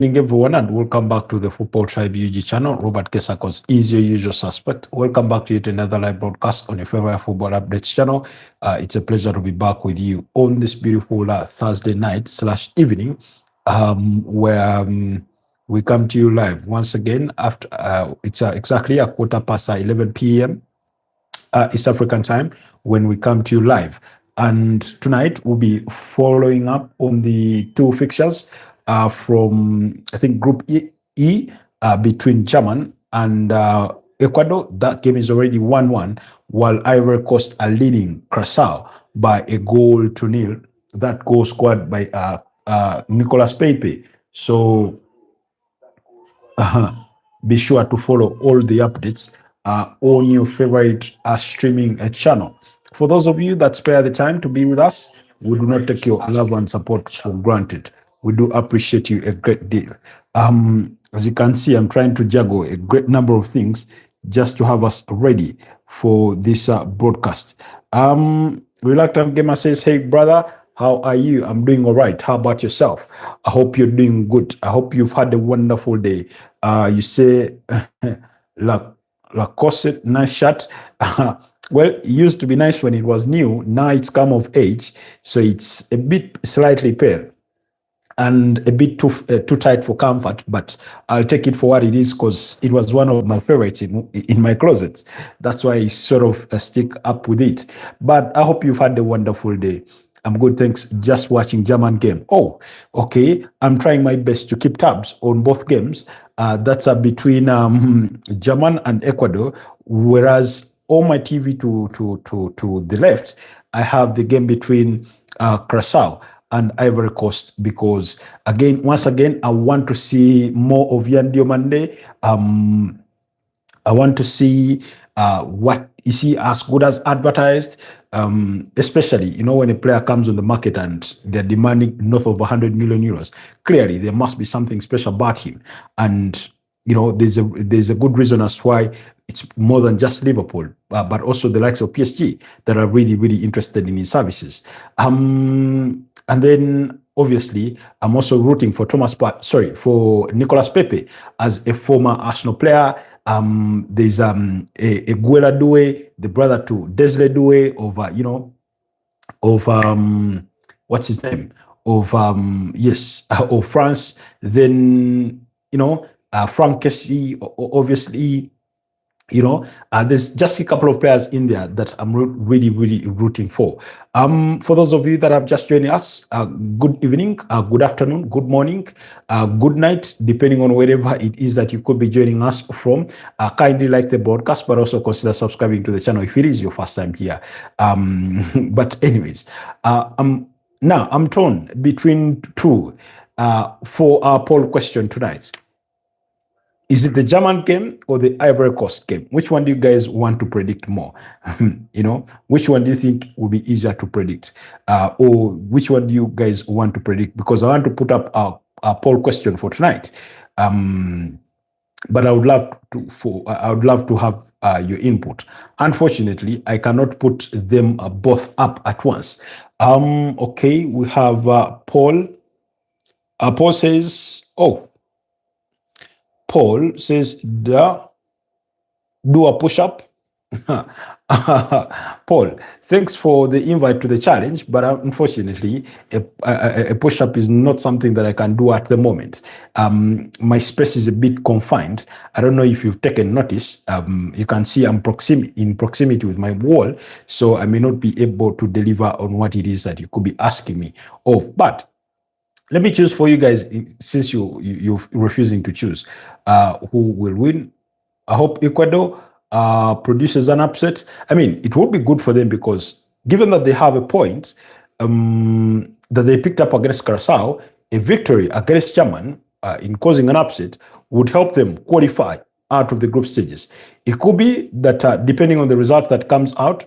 Evening, everyone, and welcome back to the Football Tribe UG channel. Robert Kesakos is your usual suspect. Welcome back to yet another live broadcast on your favorite football updates channel. It's a pleasure to be back with you on this beautiful Thursday night / evening, where we come to you live once again after it's exactly a quarter past 11 p.m. East African time when we come to you live. And tonight we'll be following up on the two fixtures from, I think, Group E between German and Ecuador. That game is already 1-1, while Ivory Coast are leading Curacao by a goal to nil. That goal scored by Nicolas Pepe. So be sure to follow all the updates on your favorite streaming channel. For those of you that spare the time to be with us, we do not take your love and support for granted. We do appreciate you a great deal. As you can see, I'm trying to juggle a great number of things just to have us ready for this broadcast. Reluctant Gamer says, hey, brother, how are you? I'm doing all right. How about yourself? I hope you're doing good. I hope you've had a wonderful day. You say, La Cosette, nice shirt. Well, it used to be nice when it was new. Now it's come of age. So it's a bit slightly pale and a bit too tight for comfort, but I'll take it for what it is because it was one of my favorites in my closet. That's why I sort of stick up with it. But I hope you've had a wonderful day. I'm good, thanks. Just watching German game. Oh, okay. I'm trying my best to keep tabs on both games. That's between German and Ecuador, whereas on my TV to the left, I have the game between Curacao and Ivory Coast because once again, I want to see more of Yan Diomande. I want to see what is he as good as advertised, especially, when a player comes on the market and they're demanding north of 100 million euros. Clearly, there must be something special about him. And, there's a good reason as to why it's more than just Liverpool, but also the likes of PSG that are really, really interested in his services. And then obviously, I'm also rooting for for Nicolas Pepe as a former Arsenal player. There's a Guela Doué, the brother to Desle Doué of what's his name of France. Then Frank Kessie, obviously. There's just a couple of players in there that I'm really, really rooting for. For those of you that have just joined us, good evening, good afternoon, good morning, good night, depending on wherever it is that you could be joining us from. Kindly like the broadcast, but also consider subscribing to the channel if it is your first time here. But anyways, now I'm torn between two for our poll question tonight. Is it the German game or the Ivory Coast game? Which one do you guys want to predict more? Which one do you think will be easier to predict? Or which one do you guys want to predict? Because I want to put up a poll question for tonight. But I would love to have your input. Unfortunately, I cannot put them both up at once. Okay, we have Paul. Paul says, Paul says, do a push-up. Paul, thanks for the invite to the challenge, but unfortunately, a push-up is not something that I can do at the moment. My space is a bit confined. I don't know if you've taken notice. You can see I'm in proximity with my wall, so I may not be able to deliver on what it is that you could be asking me of. But let me choose for you guys, since you're refusing to choose who will win. I hope Ecuador produces an upset. I mean, it would be good for them because given that they have a point that they picked up against Curacao, a victory against German in causing an upset would help them qualify out of the group stages. It could be that depending on the result that comes out,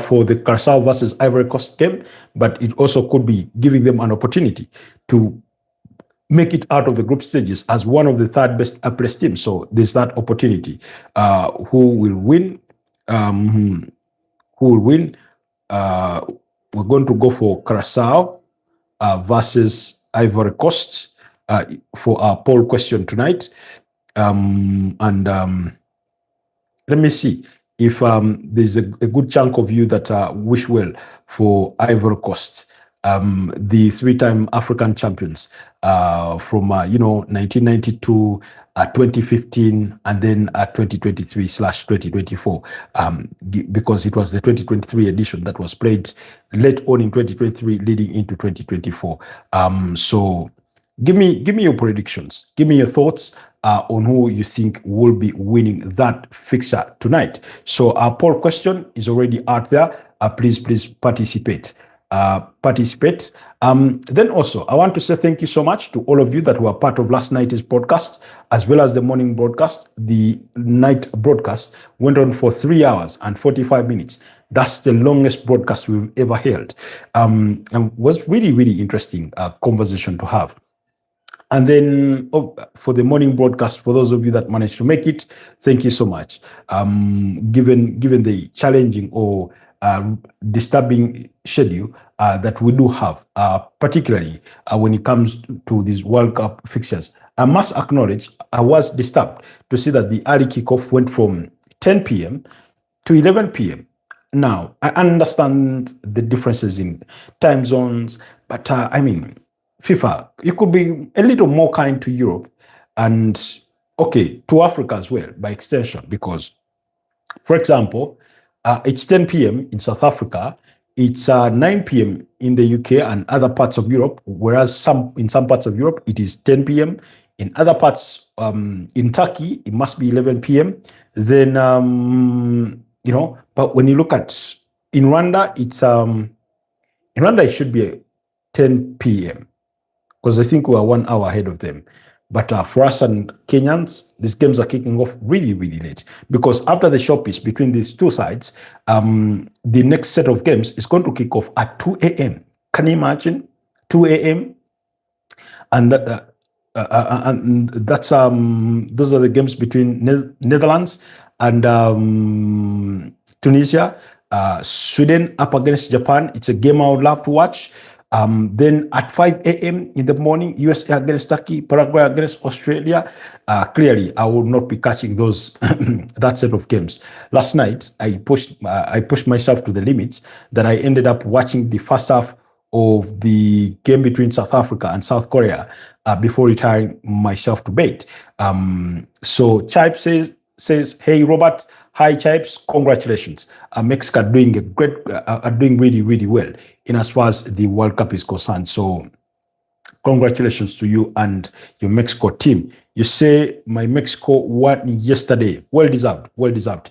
for the Curacao versus Ivory Coast game, but it also could be giving them an opportunity to make it out of the group stages as one of the third best placed teams. So there's that opportunity. Who will win? Who will win? We're going to go for Curacao versus Ivory Coast. for our poll question tonight. And let me see if there's a good chunk of you that wish well for Ivory Coast, the three-time African champions from 1992, 2015, and then 2023/2024, because it was the 2023 edition that was played late on in 2023, leading into 2024. So give me your predictions. Give me your thoughts on who you think will be winning that fixture tonight. So our poll question is already out there. Please participate. Then also, I want to say thank you so much to all of you that were part of last night's broadcast, as well as the morning broadcast. The night broadcast went on for 3 hours and 45 minutes. That's the longest broadcast we've ever held, and was really, really interesting conversation to have. And then for the morning broadcast, for those of you that managed to make it, thank you so much. Given the challenging or disturbing schedule that we do have, particularly when it comes to these World Cup fixtures, I must acknowledge I was disturbed to see that the early kickoff went from 10 p.m. to 11 p.m. Now, I understand the differences in time zones, but I mean, FIFA, you could be a little more kind to Europe and, okay, to Africa as well, by extension, because, for example, it's 10 p.m. in South Africa, it's 9 p.m. in the UK and other parts of Europe, whereas in some parts of Europe, it is 10 p.m. In other parts, in Turkey, it must be 11 p.m. Then, but when you look at in Rwanda, it should be 10 p.m. because I think we are 1 hour ahead of them. But for us and Kenyans, these games are kicking off really, really late, because after the showpiece between these two sides, the next set of games is going to kick off at 2 a.m. Can you imagine? 2 a.m. And that's those are the games between Netherlands and Tunisia. Sweden up against Japan. It's a game I would love to watch. Then at 5 a.m. in the morning, USA against Turkey, Paraguay against Australia. Clearly, I will not be catching those that set of games. Last night, I pushed myself to the limits that I ended up watching the first half of the game between South Africa and South Korea before retiring myself to bed. So Chipe says, "Hey Robert, hi Chipes, congratulations. Mexico are doing doing really, really well in as far as the World Cup is concerned. So congratulations to you and your Mexico team. You say my Mexico won yesterday. Well deserved, well deserved.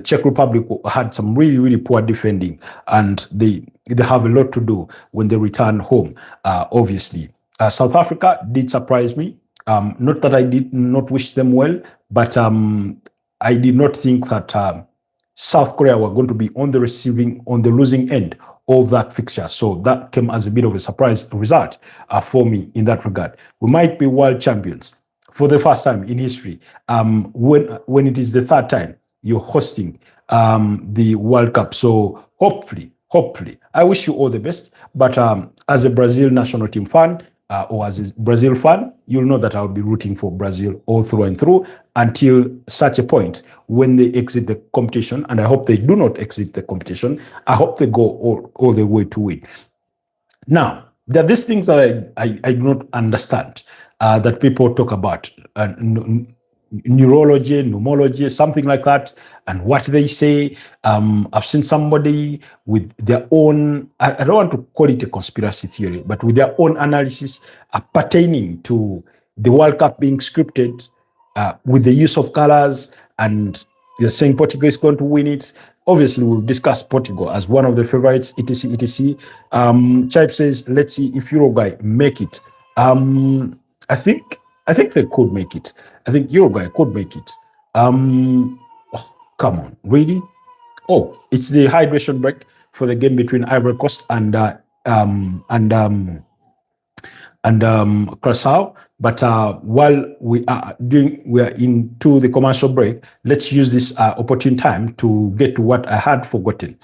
Czech Republic had some really, really poor defending, and they have a lot to do when they return home, obviously. South Africa did surprise me. Not that I did not wish them well, but I did not think that South Korea were going to be on the losing end of that fixture. So that came as a bit of a surprise result for me in that regard. We might be world champions for the first time in history. When it is the third time you're hosting the World Cup. So hopefully, I wish you all the best. But as a Brazil national team fan, or as a Brazil fan, you'll know that I'll be rooting for Brazil all through and through until such a point when they exit the competition. And I hope they do not exit the competition. I hope they go all the way to win. Now, there are these things that I do not understand that people talk about. Neurology, pneumology, something like that, and what they say. I've seen somebody with their own, I don't want to call it a conspiracy theory, but with their own analysis pertaining to the World Cup being scripted with the use of colors, and they're saying Portugal is going to win it. Obviously, we've discussed Portugal as one of the favorites, etc., etc. Chipe says, let's see if Uruguay make it. I think they could make it. I think Uruguay could make it. Come on, really? Oh, it's the hydration break for the game between Ivory Coast and Curacao. But while we are into the commercial break, let's use this opportune time to get to what I had forgotten.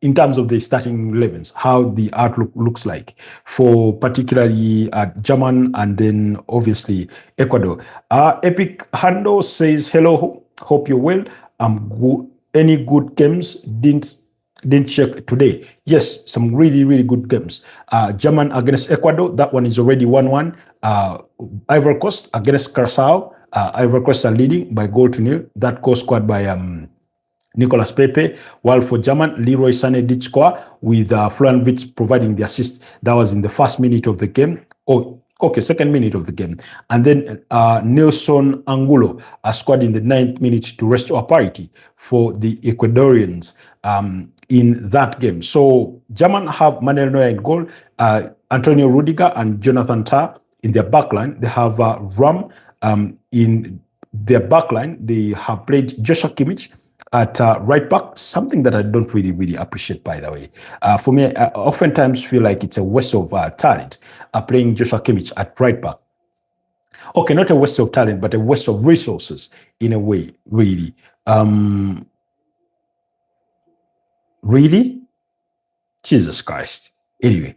in terms of the starting 11s, how the outlook looks like for particularly German and then obviously Ecuador. Epic Hando says, hello, hope you're well. Good. Any good games didn't check today. Yes, some really, really good games. German against Ecuador, that one is already 1-1. Ivory Coast against Curacao. Ivory Coast are leading by 0-0. That goal scored by Nicolas Pepe, while for German, Leroy Sané did score with Florian Wirtz providing the assist. That was in the first minute of the game. Oh, okay, second minute of the game. And then Nelson Angulo scored in the 9th minute to restore parity for the Ecuadorians in that game. So German have Manuel Neuer in goal, Antonio Rudiger and Jonathan Tah in their backline. They have Ram in their backline. They have played Joshua Kimmich at right back, something that I don't really, really appreciate, by the way. For me, I oftentimes feel like it's a waste of talent playing Joshua Kimmich at right back. Okay, not a waste of talent, but a waste of resources in a way, really. Really? Jesus Christ. Anyway.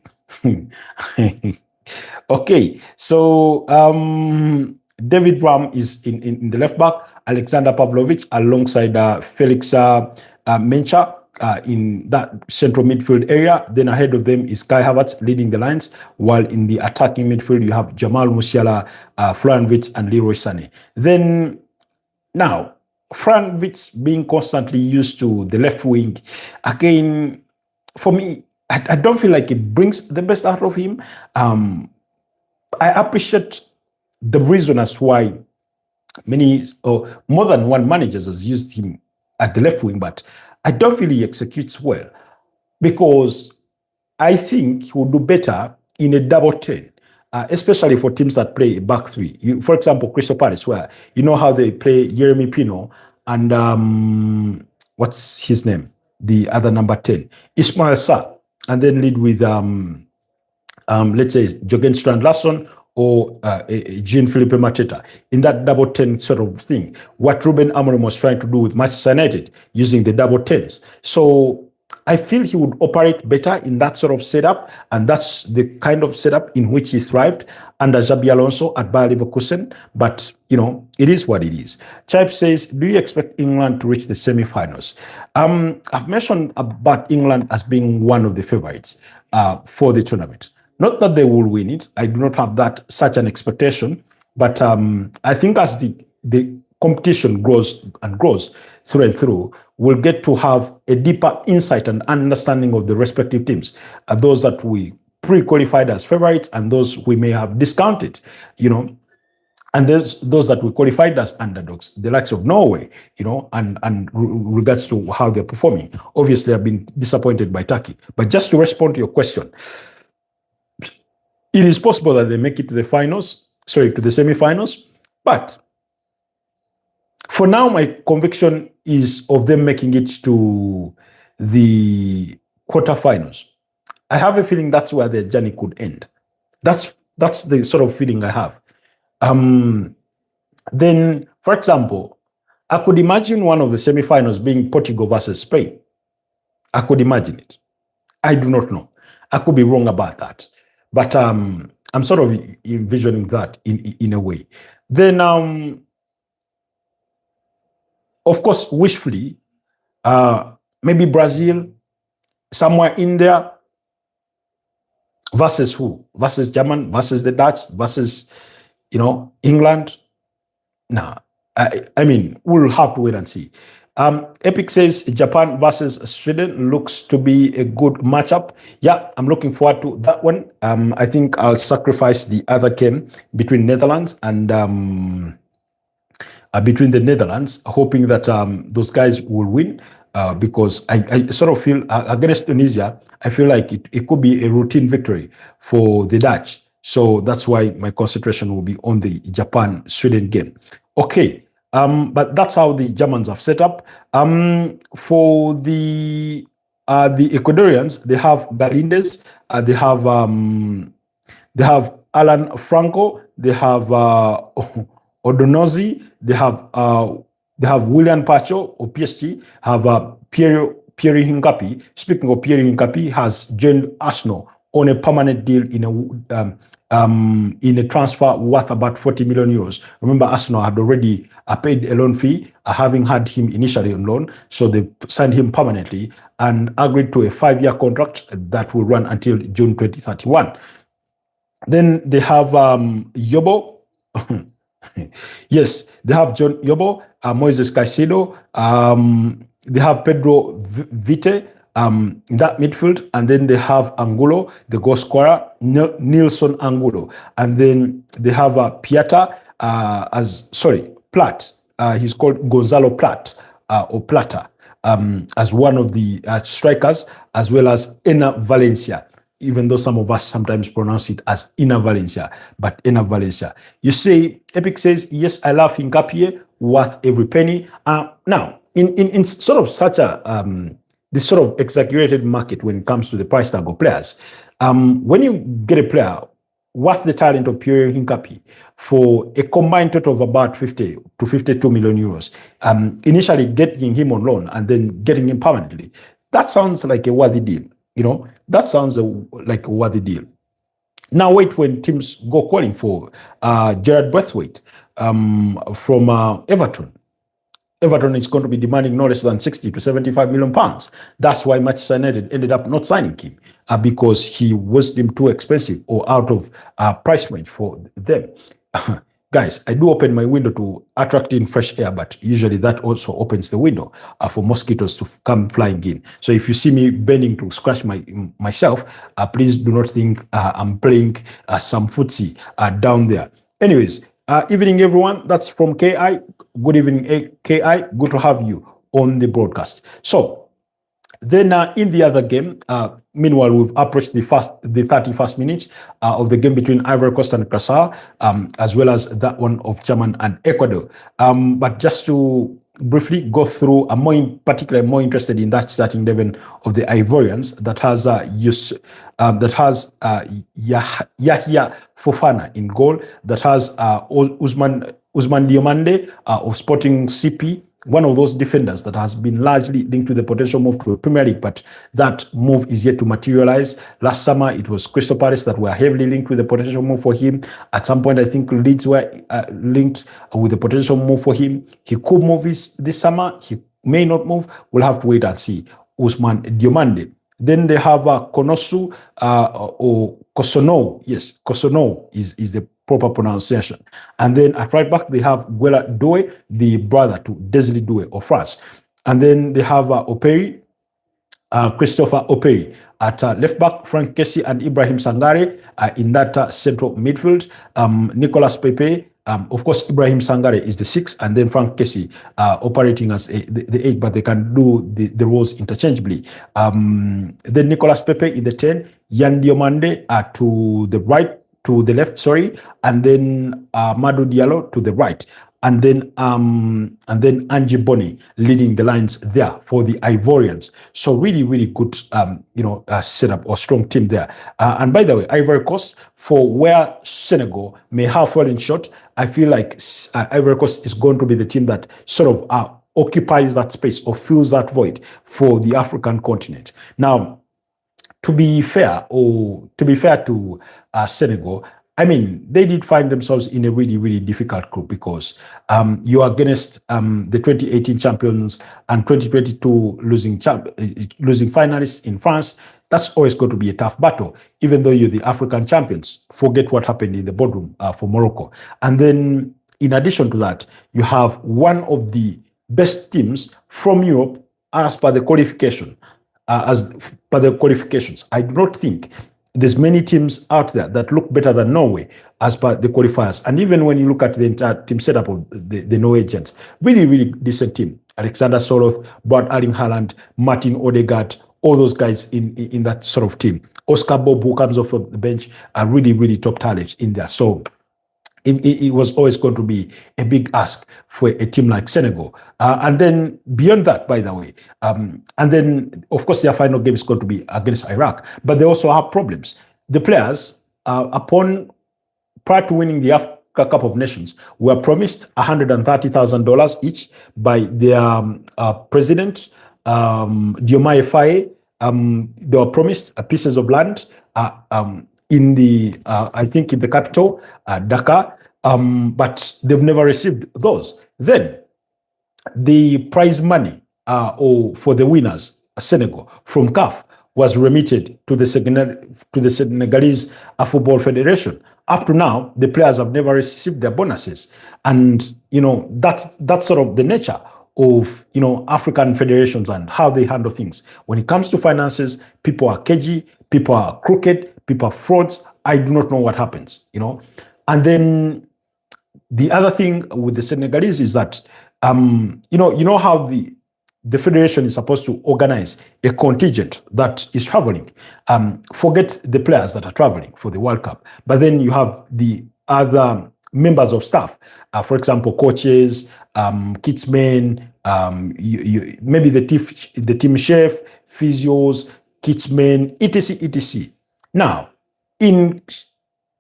Okay, so David Ram is in the left back, Alexander Pavlovich alongside Felix Mencha in that central midfield area. Then ahead of them is Kai Havertz leading the lines, while in the attacking midfield you have Jamal Musiala, Florian Wirtz, and Leroy Sané. Then now, Florian Wirtz being constantly used to the left wing, again, for me, I don't feel like it brings the best out of him. I appreciate the reason as why many or more than one managers has used him at the left wing, but I don't feel he executes well because I think he will do better in a double 10, especially for teams that play a back three. For example, Crystal Palace, where you know how they play Jeremy Pino and what's his name? The other number 10, Ismail Sarr, and then lead with let's say Jürgen Strand-Larsen or Jean-Philippe Mateta in that double 10 sort of thing. What Ruben Amorim was trying to do with Manchester United using the double 10s. So I feel he would operate better in that sort of setup, and that's the kind of setup in which he thrived under Xabi Alonso at Bayer Leverkusen. But, you know, it is what it is. Chipe says, do you expect England to reach the semi-finals? I've mentioned about England as being one of the favorites for the tournament. Not that they will win it. I do not have such an expectation. But I think as the competition grows and grows through and through, we'll get to have a deeper insight and understanding of the respective teams. Those that we pre-qualified as favorites and those we may have discounted, you know, and there's those that we qualified as underdogs, the likes of Norway, you know, and regards to how they're performing. Obviously, I've been disappointed by Turkey. But just to respond to your question, it is possible that they make it to the finals, to the semi-finals, but for now, my conviction is of them making it to the quarterfinals. I have a feeling that's where their journey could end. That's the sort of feeling I have. Then, for example, I could imagine one of the semi-finals being Portugal versus Spain. I could imagine it. I do not know. I could be wrong about that. But I'm sort of envisioning that in a way. Then, of course, wishfully, maybe Brazil, somewhere in there, versus who? Versus German, versus the Dutch, versus, you know, England. Nah, I mean, we'll have to wait and see. Epic says Japan versus Sweden looks to be a good matchup. Yeah, I'm looking forward to that one. I think I'll sacrifice the other game between Netherlands and hoping that those guys will win. Because I sort of feel against Tunisia, I feel like it could be a routine victory for the Dutch. So that's why my concentration will be on the Japan-Sweden game. Okay, but that's how the Germans have set up. For the Ecuadorians, they have Galindez, they have Alan Franco, they have Odonozi, they have William Pacho or PSG, have Pierre Hincapi, speaking of Pierre Hincapi, has joined Arsenal on a permanent deal in a transfer worth about 40 million euros. Remember, Arsenal had already paid a loan fee, having had him initially on loan, so they signed him permanently and agreed to a 5-year contract that will run until June 2031. Then they have Yobo. Yes, they have John Yobo, Moises Caicedo. They have Pedro Vite in that midfield, and then they have Angulo, the goal scorer, Nilson Angulo, and then they have Platt. He's called Gonzalo Platt or Plata as one of the strikers, as well as Ena Valencia, even though some of us sometimes pronounce it as Ina Valencia, but Ena Valencia. You say, Epic says, yes, I love Hincapié, worth every penny. Now, in sort of such a this sort of exaggerated market when it comes to the price tag of players, when you get a player worth the talent of Pierre Hincapié for a combined total of about 50 to 52 million euros, initially getting him on loan and then getting him permanently, that sounds like a worthy deal. You know, that sounds like a worthy deal. Now wait when teams go calling for Gerard Braithwaite from Everton. Everton is going to be demanding no less than 60 to 75 million pounds. That's why Manchester United ended up not signing him because he was deemed too expensive or out of price range for them. Guys, I do open my window to attract in fresh air, but usually that also opens the window for mosquitoes to come flying in. So if you see me bending to scratch myself, please do not think I'm playing some footsie down there. Anyways, evening everyone. That's from KI. Good evening, KI. Good to have you on the broadcast. So then in the other game, meanwhile, we've approached the 31st minute of the game between Ivory Coast and Curacao, as well as that one of Germany and Ecuador. But just to briefly go through, I'm more interested in that starting 11 of the Ivorians that has Yahya Fofana in goal, that has Ousmane Diomande of Sporting CP, one of those defenders that has been largely linked to the potential move to the Premier League, but that move is yet to materialize. Last summer, it was Crystal Palace that were heavily linked with the potential move for him. At some point, I think Leeds were linked with the potential move for him. He could move this summer. He may not move. We'll have to wait and see. Ousmane Diomande. Then they have Konosu or Kosono. Yes, Kosono is the proper pronunciation. And then at right back, they have Guela Doué, the brother to Desli Doué of France. And then they have Operi, Christopher Operi. At left back, Frank Kessie and Ibrahim Sangare in that central midfield. Nicolas Pepe, of course, Ibrahim Sangare is the 6, and then Frank Kessie operating as the 8, but they can do the roles interchangeably. Then Nicolas Pepe in the 10, Yan Diomande to the left, and then Madou Diallo to the right, and then Angie Boni leading the lines there for the Ivorians. So really, really good, setup or strong team there. And by the way, Ivory Coast, for where Senegal may have fallen short, I feel like Ivory Coast is going to be the team that sort of occupies that space or fills that void for the African continent. Now, to be fair to Senegal, I mean, they did find themselves in a really, really difficult group because you are against the 2018 champions and 2022 losing finalists in France. That's always going to be a tough battle, even though you're the African champions. Forget what happened in the boardroom for Morocco. And then, in addition to that, you have one of the best teams from Europe as per the qualification. I do not think there's many teams out there that look better than Norway as per the qualifiers. And even when you look at the entire team setup of the Norwegians, really, really decent team. Alexander Soroth, Bart Erling Haaland, Martin Odegaard, all those guys in that sort of team. Oscar Bob, who comes off of the bench, are really, really top talent in there. So it was always going to be a big ask for a team like Senegal. And then beyond that, by the way, and then, of course, their final game is going to be against Iraq. But they also have problems. The players, prior to winning the Africa Cup of Nations, were promised $130,000 each by their president, Diomaye Faye, they were promised pieces of land in the, I think, in the capital, Dakar, but they've never received those. Then the prize money or for the winners, Senegal, from CAF was remitted to the Senegalese Football Federation. Up to now, the players have never received their bonuses, and that's sort of the nature of African federations and how they handle things. When it comes to finances, people are cagey, people are crooked, people are frauds. I do not know what happens, and then the other thing with the Senegalese is that how the federation is supposed to organize a contingent that is traveling. Forget the players that are traveling for the World Cup, but then you have the other members of staff, for example, coaches, kitsmen, maybe the team chef, physios, kitsmen, etc., etc. Now, in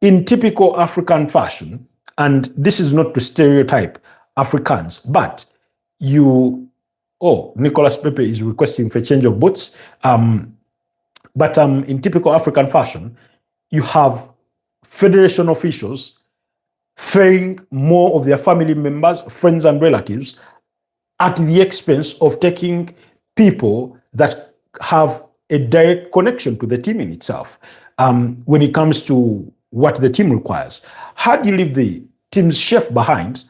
typical African fashion, and this is not to stereotype Africans, but Nicolas Pepe is requesting for a change of boots. But in typical African fashion, you have federation officials ferrying more of their family members, friends, and relatives at the expense of taking people that have a direct connection to the team in itself. When it comes to what the team requires, how do you leave the team's chef behind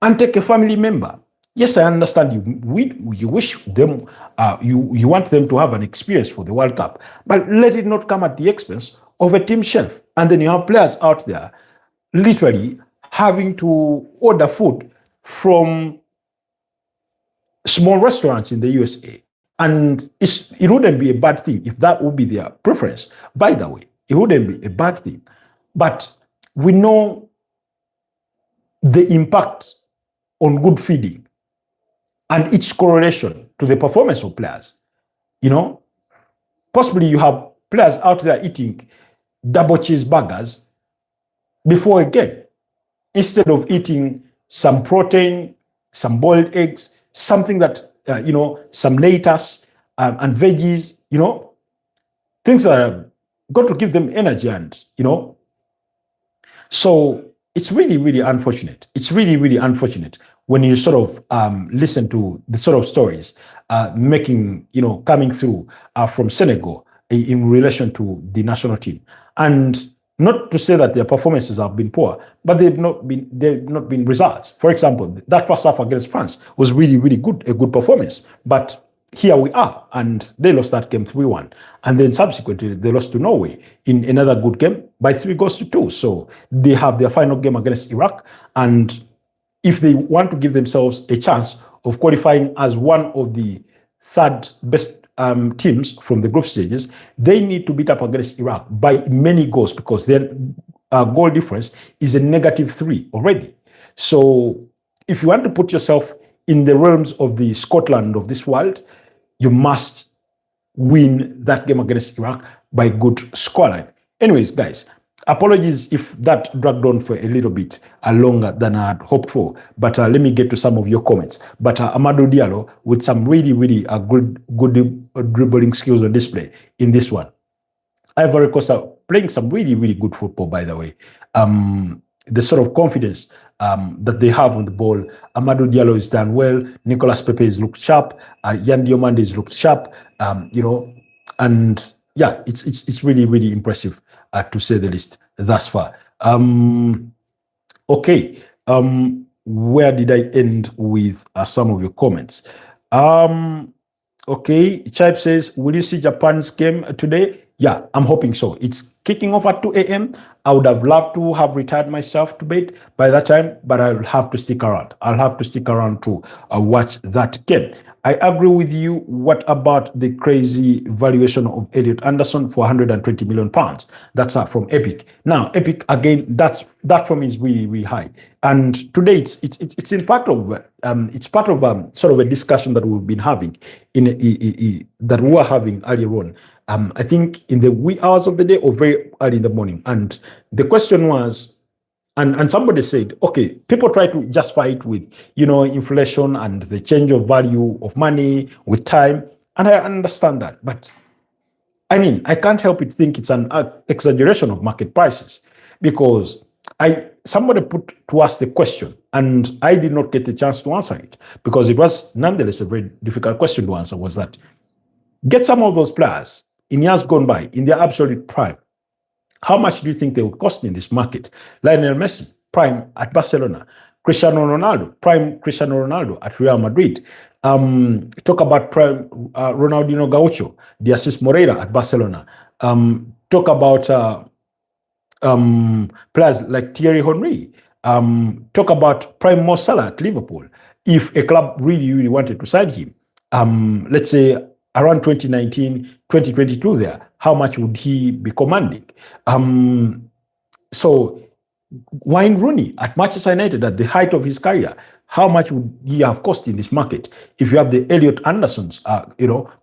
and take a family member? Yes, I understand you wish them, you want them to have an experience for the World Cup, but let it not come at the expense of a team chef. And then you have players out there literally having to order food from small restaurants in the USA. And it wouldn't be a bad thing if that would be their preference. By the way, it wouldn't be a bad thing. But we know the impact on good feeding and its correlation to the performance of players. Possibly you have players out there eating double cheeseburgers before a game instead of eating some protein, some boiled eggs, something that, some lettuce and veggies, things that are going to give them energy and, So it's really, really unfortunate. It's really, really unfortunate when you sort of listen to the sort of stories coming through from Senegal in relation to the national team. And not to say that their performances have been poor, but they've not been results. For example, that first half against France was really, really good, a good performance. But here we are, and they lost that game 3-1. And then subsequently, they lost to Norway in another good game by 3-2. So they have their final game against Iraq. And if they want to give themselves a chance of qualifying as one of the third best teams from the group stages, they need to beat up against Iraq by many goals because their goal difference is a -3 already. So if you want to put yourself in the realms of the Scotland of this world, you must win that game against Iraq by good scoreline. Anyways, guys, apologies if that dragged on for a little bit longer than I had hoped for, but let me get to some of your comments. But Amadou Diallo with some really, really good dribbling skills on display in this one. Ivory Coast are playing some really, really good football, by the way. The sort of confidence that they have on the ball. Amadou Diallo has done well. Nicolas Pepe has looked sharp. Yan Diomande has looked sharp. And yeah, it's really, really impressive to say the least thus far. Okay. Where did I end with some of your comments? Okay. Chipe says, will you see Japan's game today? Yeah, I'm hoping so. It's kicking off at 2 a.m. I would have loved to have retired myself to bed by that time, but I'll have to stick around. I'll have to stick around to watch that game. I agree with you. What about the crazy valuation of Elliot Anderson for 120 million pounds? That's from Epic. Now, Epic again. That for me is really, really high. And today it's in part of it's part of sort of a discussion that we've been having that we were having earlier on. I think in the wee hours of the day or very early in the morning. And the question was, And somebody said, okay, people try to justify it with, inflation and the change of value of money with time. And I understand that. But I mean, I can't help but think it's an exaggeration of market prices, because somebody put to us the question and I did not get the chance to answer it, because it was nonetheless a very difficult question to answer. Was that, get some of those players in years gone by in their absolute prime, how much do you think they would cost in this market? Lionel Messi, prime at Barcelona. Cristiano Ronaldo, prime Cristiano Ronaldo at Real Madrid. Talk about prime Ronaldinho Gaucho, the assist Moreira at Barcelona. Talk about players like Thierry Henry. Talk about prime Mo Salah at Liverpool. If a club really, really wanted to sign him, let's say around 2019, 2022 there, how much would he be commanding? So Wayne Rooney at Manchester United at the height of his career, how much would he have cost in this market? If you have the Elliot Andersons,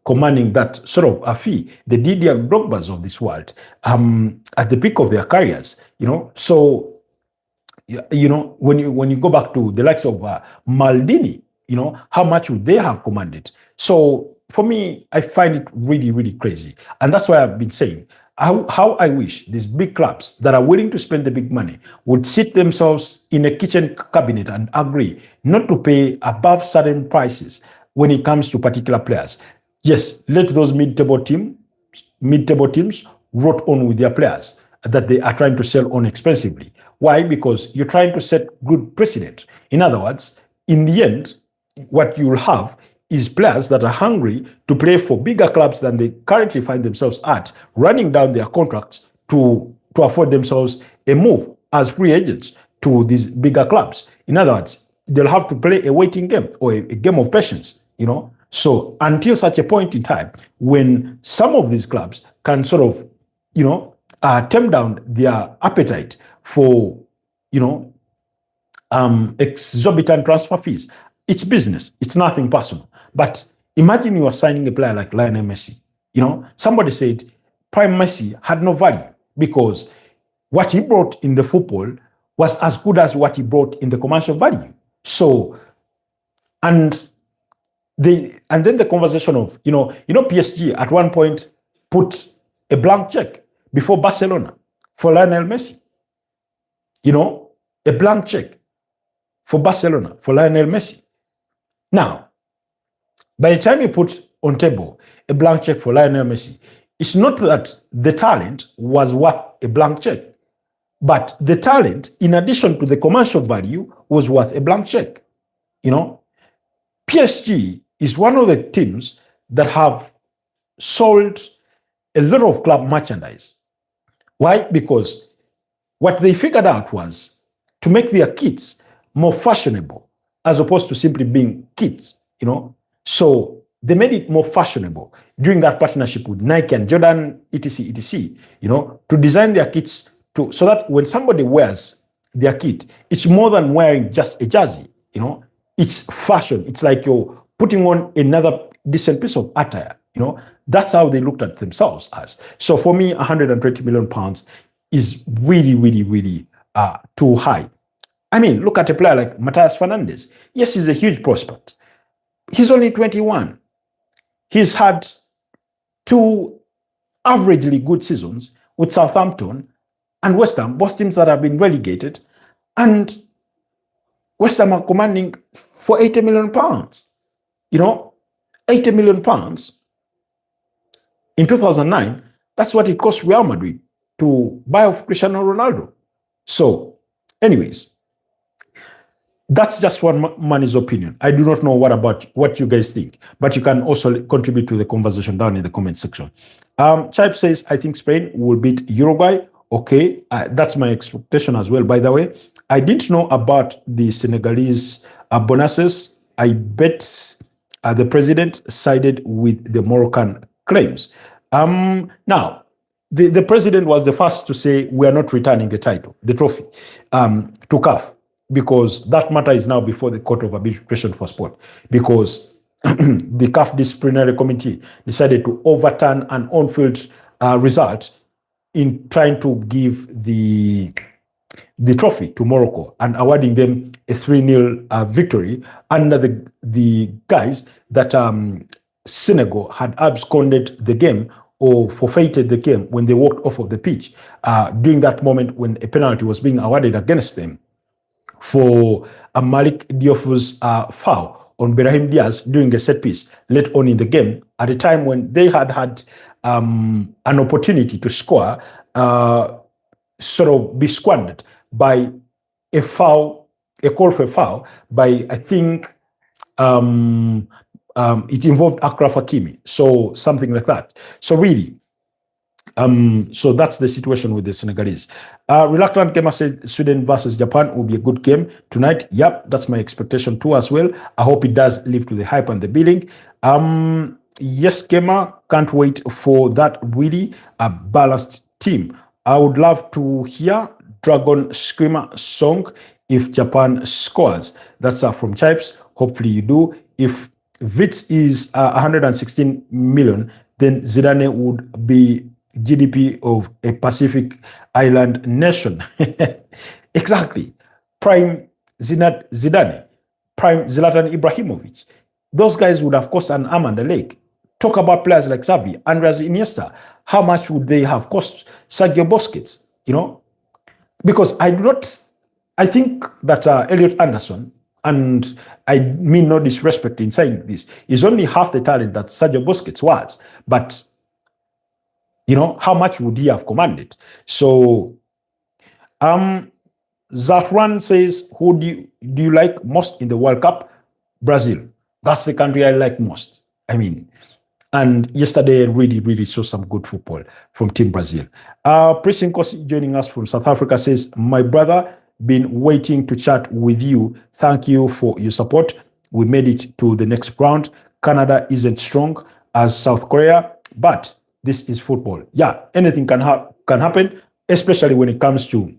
commanding that sort of a fee, the Didier Drogbas of this world, at the peak of their careers, so when you go back to the likes of Maldini, how much would they have commanded? So for me, I find it really, really crazy. And that's why I've been saying how I wish these big clubs that are willing to spend the big money would sit themselves in a kitchen cabinet and agree not to pay above certain prices when it comes to particular players. Yes, let those mid-table teams rot on with their players that they are trying to sell on expensively. Why? Because you're trying to set good precedent. In other words, in the end, what you'll have is players that are hungry to play for bigger clubs than they currently find themselves at, running down their contracts to afford themselves a move as free agents to these bigger clubs. In other words, they'll have to play a waiting game or a game of patience, So until such a point in time when some of these clubs can sort of, tame down their appetite for, exorbitant transfer fees. It's business. It's nothing personal. But imagine you are signing a player like Lionel Messi. Somebody said prime Messi had no value because what he brought in the football was as good as what he brought in the commercial value. So, and then the conversation of, PSG at one point put a blank check before Barcelona for Lionel Messi. A blank check for Barcelona for Lionel Messi. Now, by the time you put on table a blank check for Lionel Messi, it's not that the talent was worth a blank check, but the talent, in addition to the commercial value, was worth a blank check. PSG is one of the teams that have sold a lot of club merchandise. Why? Because what they figured out was to make their kits more fashionable as opposed to simply being kits, So they made it more fashionable during that partnership with Nike and Jordan, etc., to design their kits so that when somebody wears their kit, it's more than wearing just a jersey, It's fashion. It's like you're putting on another decent piece of attire, That's how they looked at themselves as. So for me, 120 million pounds is really, really, really too high. I mean, look at a player like Matthias Fernandes. Yes, he's a huge prospect. He's only 21. He's had 2 averagely good seasons with Southampton and West Ham, both teams that have been relegated. And West Ham are commanding for 80 million pounds. 80 million pounds in 2009, that's what it cost Real Madrid to buy off Cristiano Ronaldo. So, anyways, that's just one man's opinion. I do not know what you guys think, but you can also contribute to the conversation down in the comment section. Chipe says, I think Spain will beat Uruguay. Okay, that's my expectation as well. By the way, I didn't know about the Senegalese bonuses. I bet the president sided with the Moroccan claims. Now, the president was the first to say we are not returning the title, the trophy, to CAF, because that matter is now before the Court of Arbitration for Sport, because the CAF disciplinary committee decided to overturn an on-field result in trying to give the the trophy to Morocco and awarding them a 3-0 victory under the guise that Senegal had absconded the game or forfeited the game when they walked off of the pitch during that moment when a penalty was being awarded against them for Malik Diof's foul on Brahim Diaz during a set piece late on in the game at a time when they had an opportunity to score sort of be squandered by a foul, a call for a foul by, I think, it involved Akraf Hakimi, so something like that. So really, so that's the situation with the Senegalese. Reluctant Gamer said Sweden versus Japan will be a good game tonight. Yep, that's my expectation too as well. I hope it does live to the hype and the billing. Yes, Gamer, can't wait for that really balanced team. I would love to hear Dragon Screamer song if Japan scores. That's from Chipes. Hopefully you do. If Wits is 116 million, then Zidane would be GDP of a Pacific island nation. Exactly. Prime Zidane, prime Zlatan Ibrahimovic. Those guys would have cost an arm and a leg. Talk about players like Xavi, Andres Iniesta. How much would they have cost Sergio Busquets? You know, because I think that Elliot Anderson, and I mean no disrespect in saying this, is only half the talent that Sergio Busquets was. But, you know, how much would he have commanded? So, Zafran says, who do you like most in the World Cup? Brazil. That's the country I like most. I mean, and yesterday really saw some good football from Team Brazil. Priscin Kosi joining us from South Africa says, my brother, been waiting to chat with you. Thank you for your support. We made it to the next round. Canada isn't strong as South Korea, but this is football. Yeah, anything can happen, especially when it comes to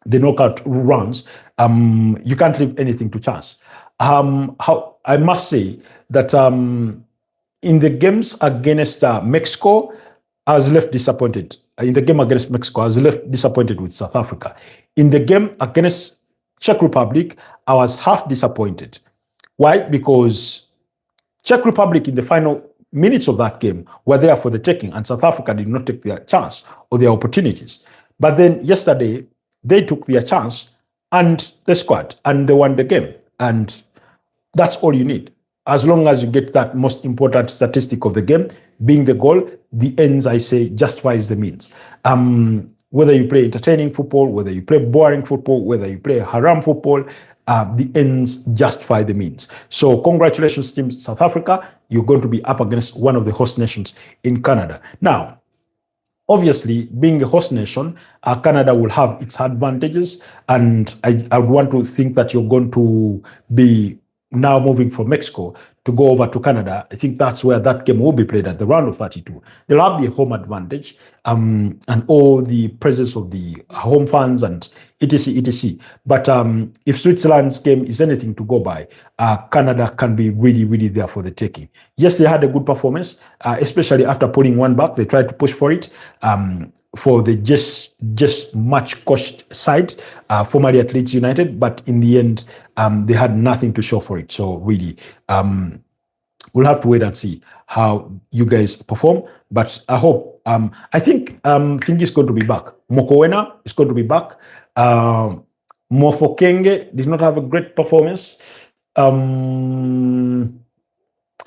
the knockout rounds. You can't leave anything to chance. I must say that in the games against Mexico, I was left disappointed. In the game against Mexico, I was left disappointed with South Africa. In the game against Czech Republic, I was half disappointed. Why? Because Czech Republic in the final minutes of that game were there for the taking, and South Africa did not take their chance or their opportunities. But then yesterday, they took their chance and they scored and they won the game. And that's all you need. As long as you get that most important statistic of the game, being the goal, the ends, I say, justifies the means. Whether you play entertaining football, whether you play boring football, whether you play haram football, the ends justify the means. So congratulations, Team South Africa. You're going to be up against one of the host nations in Canada. Now, obviously, being a host nation, Canada will have its advantages. And I would want to think that you're going to be now moving from Mexico to go over to Canada. I think that's where that game will be played at the round of 32. They'll have the home advantage and all the presence of the home fans and etc. But if Switzerland's game is anything to go by, Canada can be really there for the taking. Yes, they had a good performance, especially after pulling one back. They tried to push for it. For the just much coached side, formerly at Leeds United, but in the end, they had nothing to show for it. So really, we'll have to wait and see how you guys perform. But I hope, I think is going to be back. Mokowena is going to be back. Mofokenge did not have a great performance.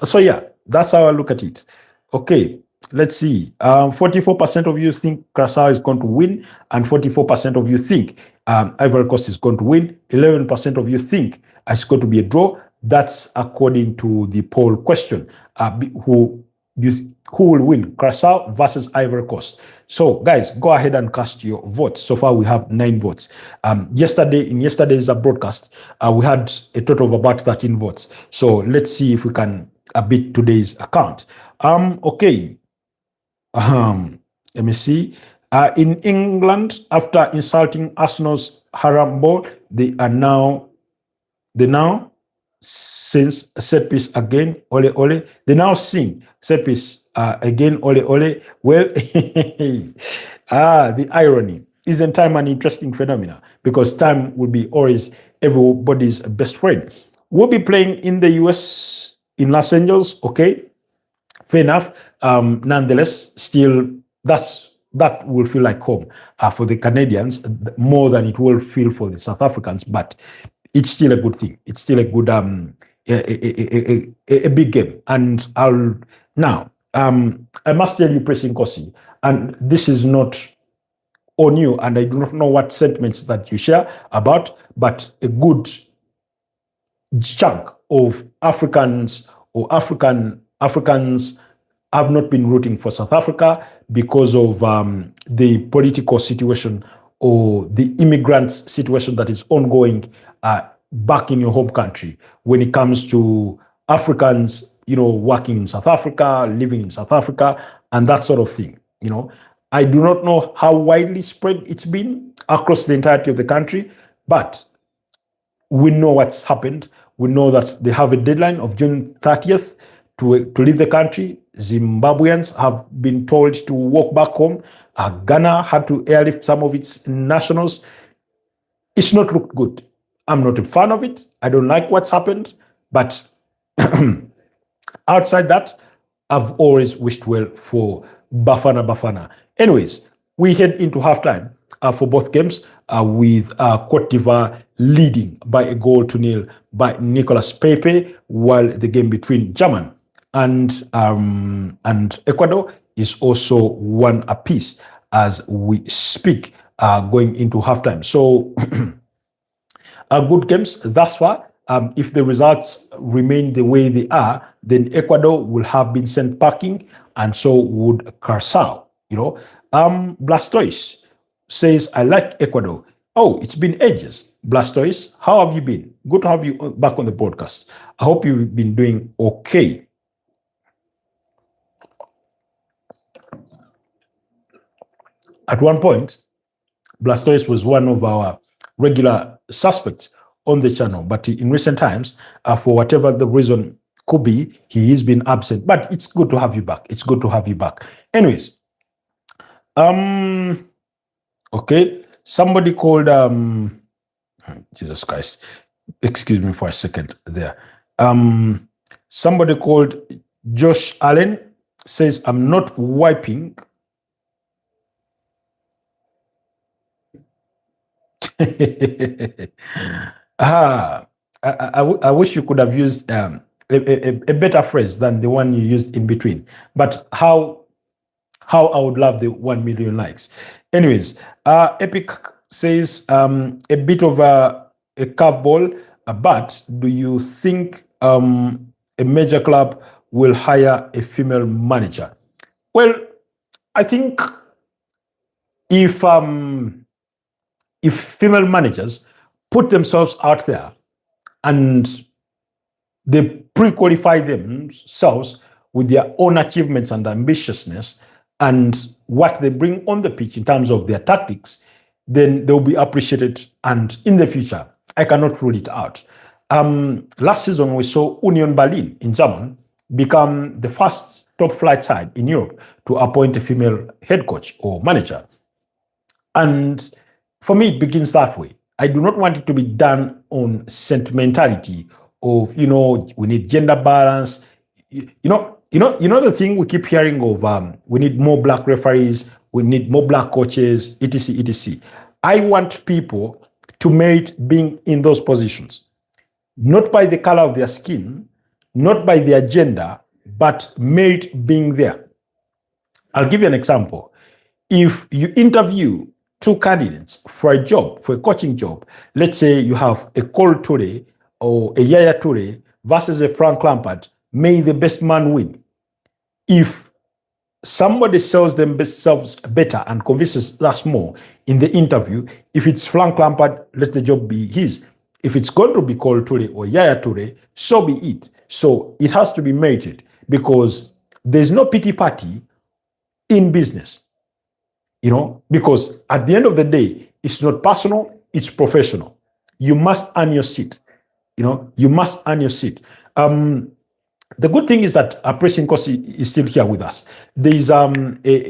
So yeah, that's how I look at it. Okay. Let's see. 44% of you think Curacao is going to win, and 44% of you think Ivory Coast is going to win. 11% of you think it's going to be a draw. That's according to the poll question. Who will win, Curacao versus Ivory Coast? So, guys, go ahead and cast your votes. So far, we have 9 votes. In yesterday's broadcast, we had a total of about 13 votes. So let's see if we can beat today's account. Okay. Let me see. In England, after insulting Arsenal's haram ball, they now since set piece again, ole ole. They now sing set piece again, ole ole. Well, the irony. isn't time an interesting phenomena? Because time will be always everybody's best friend. We'll be playing in the US in Los Angeles, okay? Fair enough. Nonetheless, still, that will feel like home for the Canadians more than it will feel for the South Africans. But it's still a good thing. It's still a good a big game. And I'll now I must tell you, Pressing Kosi, and this is not on you, and I do not know what sentiments that you share about, but a good chunk of Africans or Africans have not been rooting for South Africa because of the political situation or the immigrant situation that is ongoing back in your home country when it comes to Africans, working in South Africa, living in South Africa, and that sort of thing. I do not know how widely spread it's been across the entirety of the country, but we know what's happened. We know that they have a deadline of June 30th to leave the country. Zimbabweans have been told to walk back home. Ghana had to airlift some of its nationals. It's not looked good. I'm not a fan of it. I don't like what's happened. But outside that, I've always wished well for Bafana. Anyways, we head into halftime for both games with Cote d'Ivoire leading by a goal to nil by Nicolas Pepe, while the game between Germany and Ecuador is also one apiece as we speak, going into halftime. So, good games thus far. If the results remain the way they are, then Ecuador will have been sent packing, and so would Curacao. Blastoise says, I like Ecuador. Oh, it's been ages. Blastoise, how have you been? Good to have you back on the podcast. I hope you've been doing okay. At one point, Blastoise was one of our regular suspects on the channel, but in recent times, for whatever the reason could be, he has been absent. But it's good to have you back. It's good to have you back. Anyways, okay, somebody called Jesus Christ. Excuse me for a second there. Somebody called Josh Allen says, I'm not wiping. I wish you could have used a better phrase than the one you used in between. But how I would love the 1 million likes. Anyways, Epic says a bit of a curveball, but do you think a major club will hire a female manager? Well, I think if female managers put themselves out there and they pre-qualify themselves with their own achievements and ambitiousness and what they bring on the pitch in terms of their tactics, then they'll be appreciated. And in the future, I cannot rule it out. Last season, we saw Union Berlin in Germany become the first top flight side in Europe to appoint a female head coach or manager. And for me, it begins that way. I do not want it to be done on sentimentality of, we need gender balance. The thing we keep hearing of, we need more black referees, we need more black coaches, etc., etc. I want people to merit being in those positions, not by the color of their skin, not by their gender, but merit being there. I'll give you an example. If you interview two candidates for a job, for a coaching job, let's say you have a Cole Toure or a Yaya Toure versus a Frank Lampard, may the best man win. If somebody sells themselves better and convinces us more in the interview, if it's Frank Lampard, let the job be his. If it's going to be Cole Toure or Yaya Toure, so be it. So it has to be merited because there's no pity party in business. Because at the end of the day, it's not personal, it's professional. You must earn your seat. You must earn your seat. The good thing is that Pressing Kosi is still here with us. There is a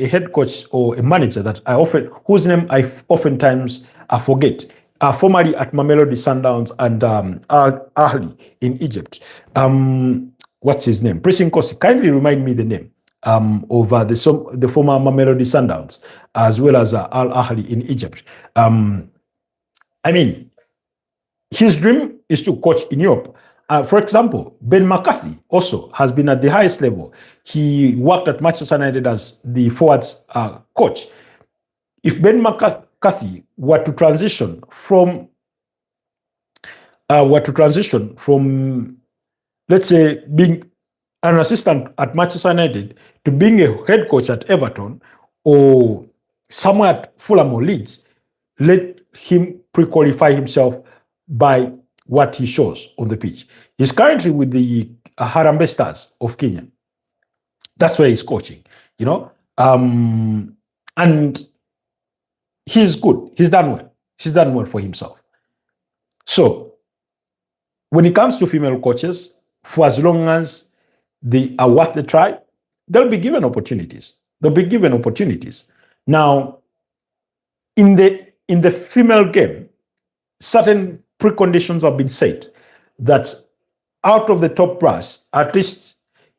head coach or a manager that whose name oftentimes I forget, formerly at Mamelodi Sundowns and Al Ahly in Egypt. What's his name? Pressing Kosi. Kindly remind me the name of the former Mamelodi Sundowns as well as Al Ahly in Egypt. I mean, his dream is to coach in Europe. For example, Ben McCarthy also has been at the highest level. He worked at Manchester United as the forwards coach. If Ben McCarthy were to transition from, let's say, being an assistant at Manchester United to being a head coach at Everton or somewhere at Fulham or Leeds, let him pre-qualify himself by what he shows on the pitch. He's currently with the Harambee Stars of Kenya. That's where he's coaching, and he's good. He's done well. He's done well for himself. So when it comes to female coaches, for as long as they are worth the try, they'll be given opportunities. Now, in the female game, certain preconditions have been set that out of the top brass, at least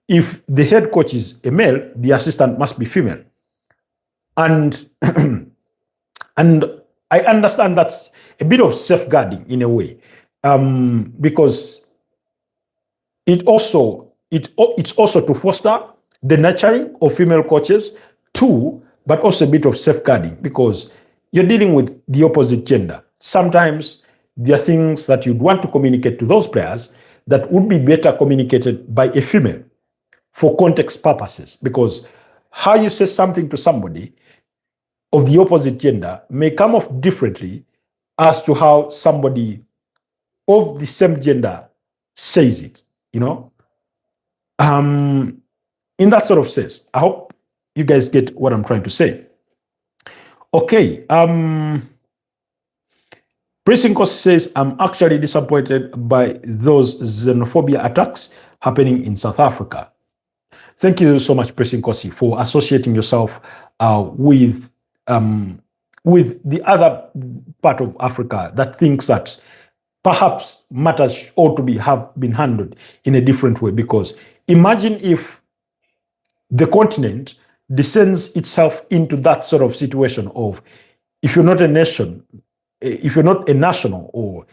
if the head coach is a male, the assistant must be female. And and I understand that's a bit of safeguarding in a way, because it's also to foster the nurturing of female coaches too, but also a bit of safeguarding because you're dealing with the opposite gender. Sometimes there are things that you'd want to communicate to those players that would be better communicated by a female for context purposes, because how you say something to somebody of the opposite gender may come off differently as to how somebody of the same gender says it, in that sort of sense. I hope you guys get what I'm trying to say. Okay. Presinkos says, I'm actually disappointed by those xenophobia attacks happening in South Africa. Thank you so much, Presinkosi, for associating yourself with the other part of Africa that thinks that perhaps matters ought to have been handled in a different way. Because imagine if the continent descends itself into that sort of situation of, if you're not a nation, if you're not a national or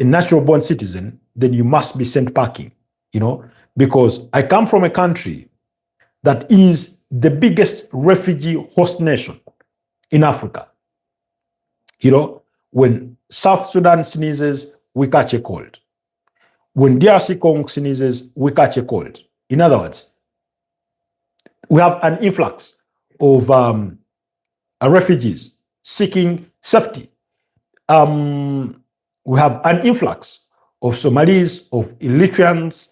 a natural-born citizen, then you must be sent packing, because I come from a country that is the biggest refugee host nation in Africa. When South Sudan sneezes, we catch a cold. When DRC Congo sneezes, we catch a cold. In other words, we have an influx of refugees seeking safety. We have an influx of Somalis, of Eritreans.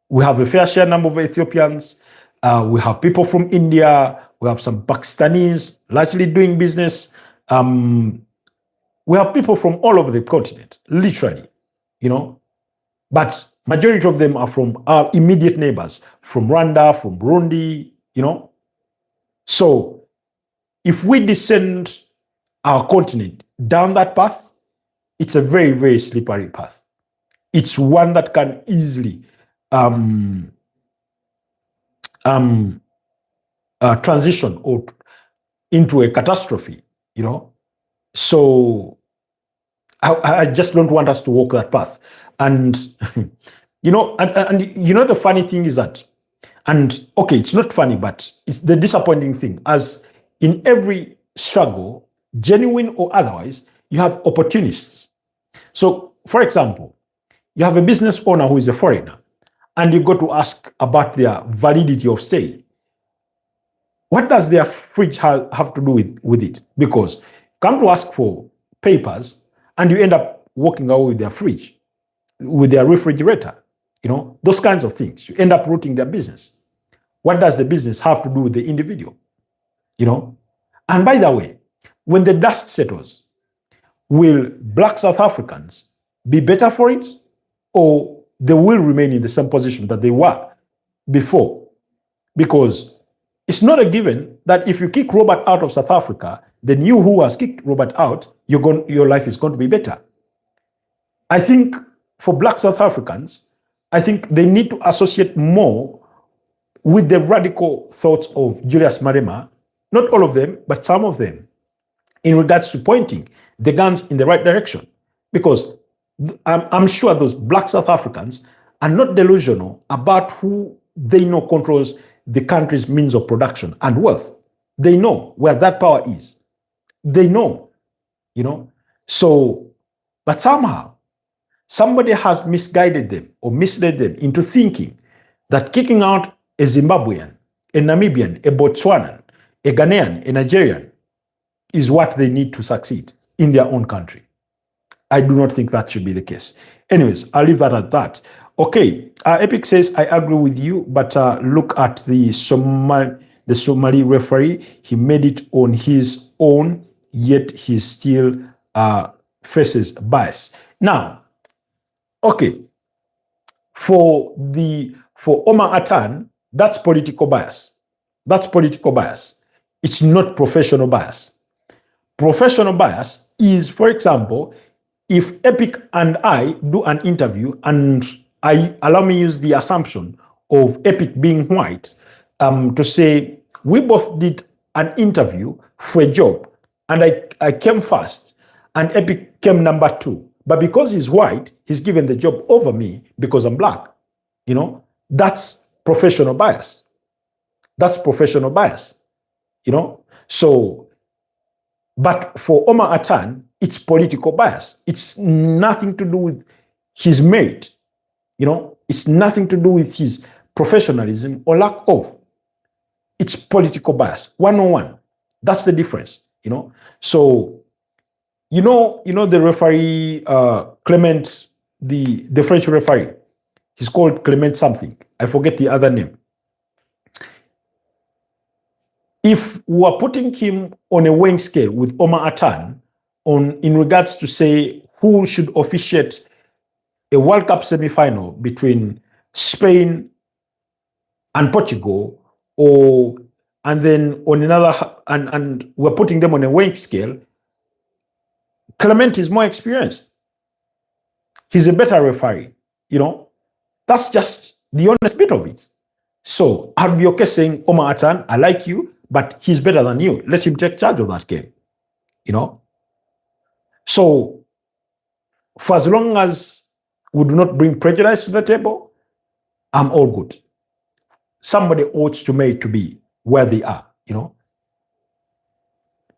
We have a fair share number of Ethiopians. We have people from India. We have some Pakistanis largely doing business. We have people from all over the continent, literally, But majority of them are from our immediate neighbors, from Rwanda, from Burundi, So if we descend our continent down that path, it's a very, very slippery path. It's one that can easily transition or into a catastrophe, So I just don't want us to walk that path. And, the funny thing is that, and okay, it's not funny, but it's the disappointing thing. As in every struggle, genuine or otherwise, you have opportunists. So, for example, you have a business owner who is a foreigner, and you go to ask about their validity of stay. What does their fridge have to do with it? Because come to ask for papers, and you end up walking away with their fridge, with their refrigerator, those kinds of things. You end up rooting their business. What does the business have to do with the individual? And by the way, when the dust settles, will Black South Africans be better for it, or they will remain in the same position that they were before. Because it's not a given that if you kick Robert out of South Africa, then you who has kicked Robert out, your life is going to be better. I think for Black South Africans, I think they need to associate more with the radical thoughts of Julius Malema, not all of them, but some of them, in regards to pointing the guns in the right direction. Because I'm sure those Black South Africans are not delusional about who they know controls the country's means of production and wealth. They know where that power is. They know, So, but somehow, somebody has misguided them or misled them into thinking that kicking out a Zimbabwean, a Namibian, a Botswanan, a Ghanaian, a Nigerian is what they need to succeed in their own country. I do not think that should be the case. Anyways, I'll leave that at that. Okay, Epic says, I agree with you, but look at the Somali referee. He made it on his own, yet he still faces bias. Now, okay, for Omar Atan, that's political bias. That's political bias. It's not professional bias. Professional bias is, for example, if Epic and I do an interview and allow me use the assumption of Epic being white to say we both did an interview for a job and I came first and Epic came number 2. But because he's white, he's given the job over me because I'm Black. That's professional bias. That's professional bias. So, but for Omar Atan, it's political bias. It's nothing to do with his merit. It's nothing to do with his professionalism or lack of. It's political bias, 101. That's the difference, So, the referee, Clement, the French referee, he's called Clement something. I forget the other name. If we are putting him on a weighing scale with Omar Atan in regards to say who should officiate a World Cup semi-final between Spain and Portugal, and then on another, and we're putting them on a weighing scale, Clement is more experienced. He's a better referee, That's just the honest bit of it. So I'd be okay saying, Omar Atan, I like you, but he's better than you. Let him take charge of that game, So for as long as we do not bring prejudice to the table, I'm all good. Somebody ought to merit to be where they are,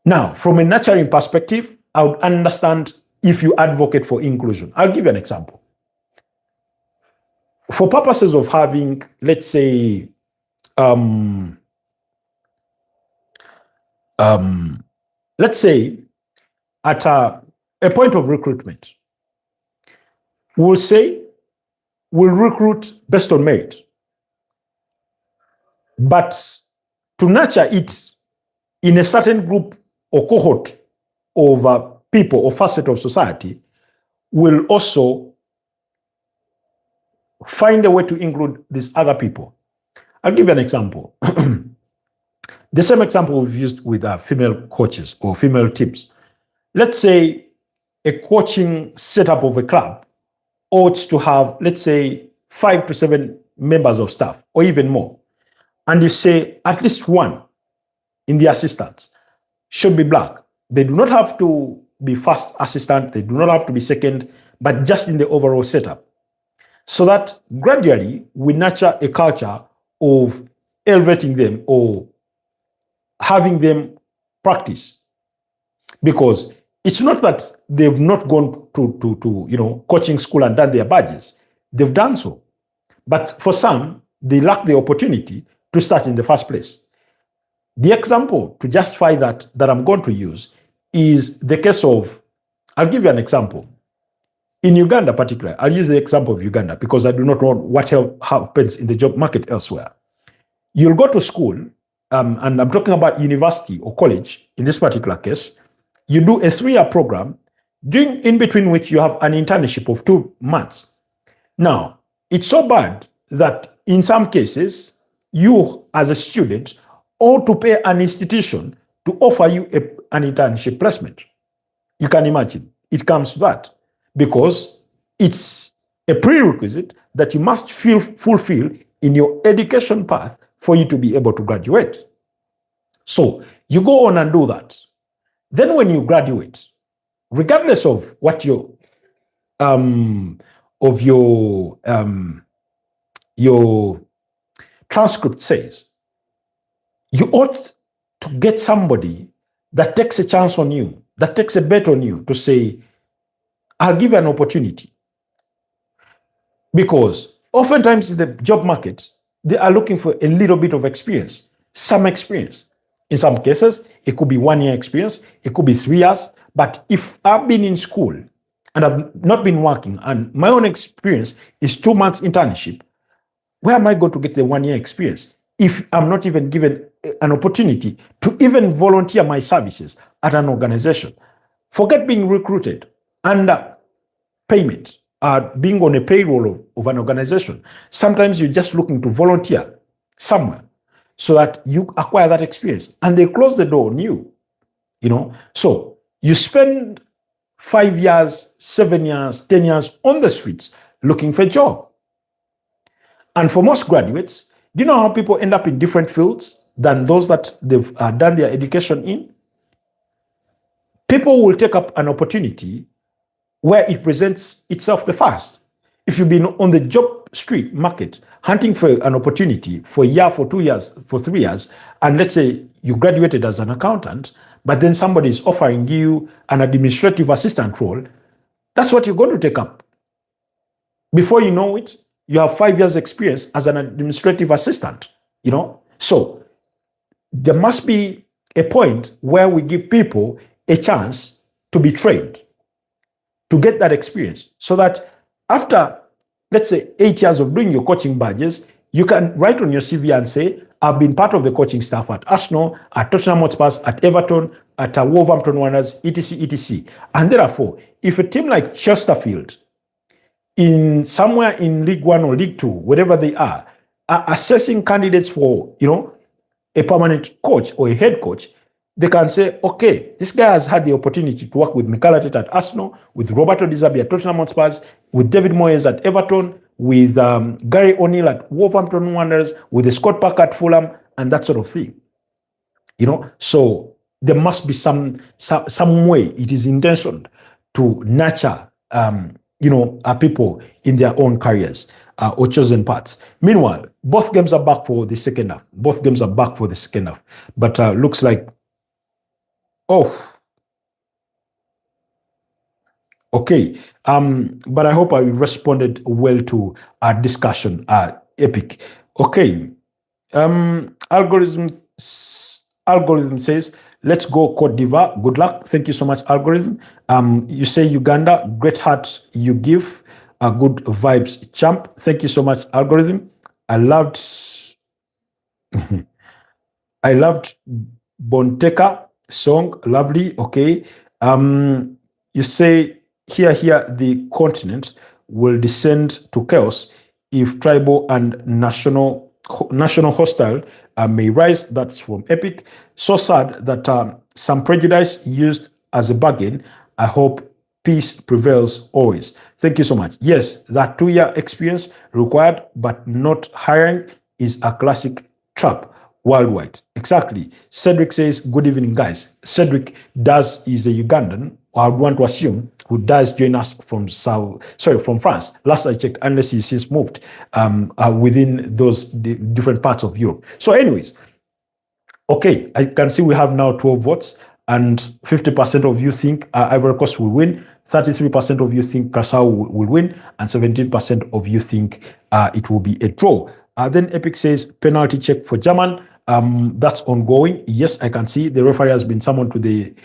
Now, from a nurturing perspective, I would understand if you advocate for inclusion. I'll give you an example. For purposes of having, let's say, let's say at a point of recruitment, we'll say we'll recruit based on merit. But to nurture it in a certain group or cohort of people or facet of society, we'll also find a way to include these other people. I'll give you an example. The same example we've used with female coaches or female teams. Let's say a coaching setup of a club ought to have, let's say, 5 to 7 members of staff or even more. And you say at least one in the assistants should be Black. They do not have to be first assistant. They do not have to be second, but just in the overall setup. So that gradually we nurture a culture of elevating them or having them practice. Because it's not that they've not gone to coaching school and done their badges. They've done so. But for some, they lack the opportunity to start in the first place. The example to justify that I'm going to use is the case of, I'll give you an example. In Uganda particularly, I'll use the example of Uganda because I do not know what happens in the job market elsewhere. You'll go to school, and I'm talking about university or college in this particular case. You do a 3-year program, in between which you have an internship of 2 months. Now, It's so bad that in some cases, you as a student ought to pay an institution to offer you an internship placement. You can imagine it comes to that because it's a prerequisite that you must fulfill in your education path for you to be able to graduate. So you go on and do that. Then when you graduate, regardless of what your of your transcript says, you ought to get somebody that takes a chance on you, that takes a bet on you to say, I'll give you an opportunity. Because oftentimes in the job market, they are looking for a little bit of experience, some experience. In some cases, it could be 1 year experience, it could be 3 years. But if I've been in school and I've not been working, and my own experience is 2 months internship, where am I going to get the 1 year experience if I'm not even given an opportunity to even volunteer my services at an organization? Forget being recruited under payment, being on a payroll of an organization. Sometimes you're just looking to volunteer somewhere so that you acquire that experience, and they close the door on you. So you spend 5 years, 7 years, 10 years on the streets looking for a job. And for most graduates, do you know how people end up in different fields than those that they've done their education in? People will take up an opportunity where it presents itself the first. If you've been on the job street market hunting for an opportunity for a year, for 2 years, for 3 years, and let's say you graduated as an accountant, but then somebody is offering you an administrative assistant role, that's what you're going to take up. Before you know it, you have 5 years experience as an administrative assistant, So there must be a point where we give people a chance to be trained, to get that experience, so that after, let's say, 8 years of doing your coaching badges, you can write on your CV and say, I've been part of the coaching staff at Arsenal, at Tottenham Hotspur, at Everton, at Wolverhampton Wanderers, etc., etc. And therefore, if a team like Chesterfield, in somewhere in League One or League Two, whatever they are assessing candidates for, a permanent coach or a head coach, they can say, okay, this guy has had the opportunity to work with Mikel Arteta at Arsenal, with Roberto Di Zerbi at Tottenham Hotspur, with David Moyes at Everton, with Gary O'Neill at Wolverhampton Wanderers, with Scott Parker at Fulham, and that sort of thing. So there must be some way it is intentioned to nurture people in their own careers or chosen paths. Meanwhile, both games are back for the second half. But looks like, okay. But I hope I responded well to our discussion, Epic. Okay. Algorithm says, let's go Cote d'Ivoire. Good luck. Thank you so much, Algorithm. You say Uganda, great heart you give, good vibes, champ. Thank you so much, Algorithm. I loved Bonteka song, lovely. Okay. You say here the continent will descend to chaos if tribal and national hostile may rise. That's from Epic. So sad that some prejudice used as a bargain. I hope peace prevails always. Thank you so much. Yes, that 2-year experience required but not hiring is a classic trap worldwide. Exactly. Cedric says, good evening, guys. Cedric is a Ugandan, or I would want to assume, who does join us from France. Last I checked, unless he's since moved within those different parts of Europe. So anyways, okay, I can see we have now 12 votes, and 50% of you think Ivory Coast will win, 33% of you think Curacao will win, and 17% of you think it will be a draw. Then Epic says, penalty check for German. That's ongoing. Yes, I can see the referee has been summoned to the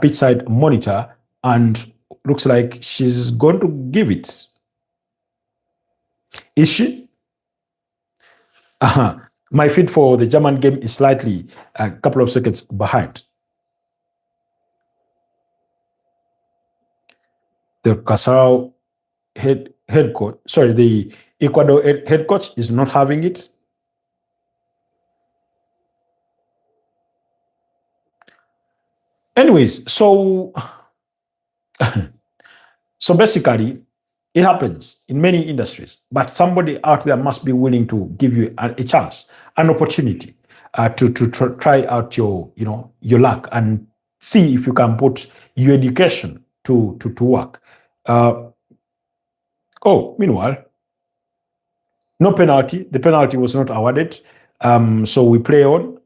pitch side monitor, and looks like she's going to give it. Is she? My feed for the German game is slightly a couple of seconds behind. The Curacao head head coach, sorry, the Ecuador head coach is not having it. Anyways, so so basically, it happens in many industries, but somebody out there must be willing to give you a chance, an opportunity to try out your luck and see if you can put your education to work. Meanwhile, no penalty. The penalty was not awarded, so we play on.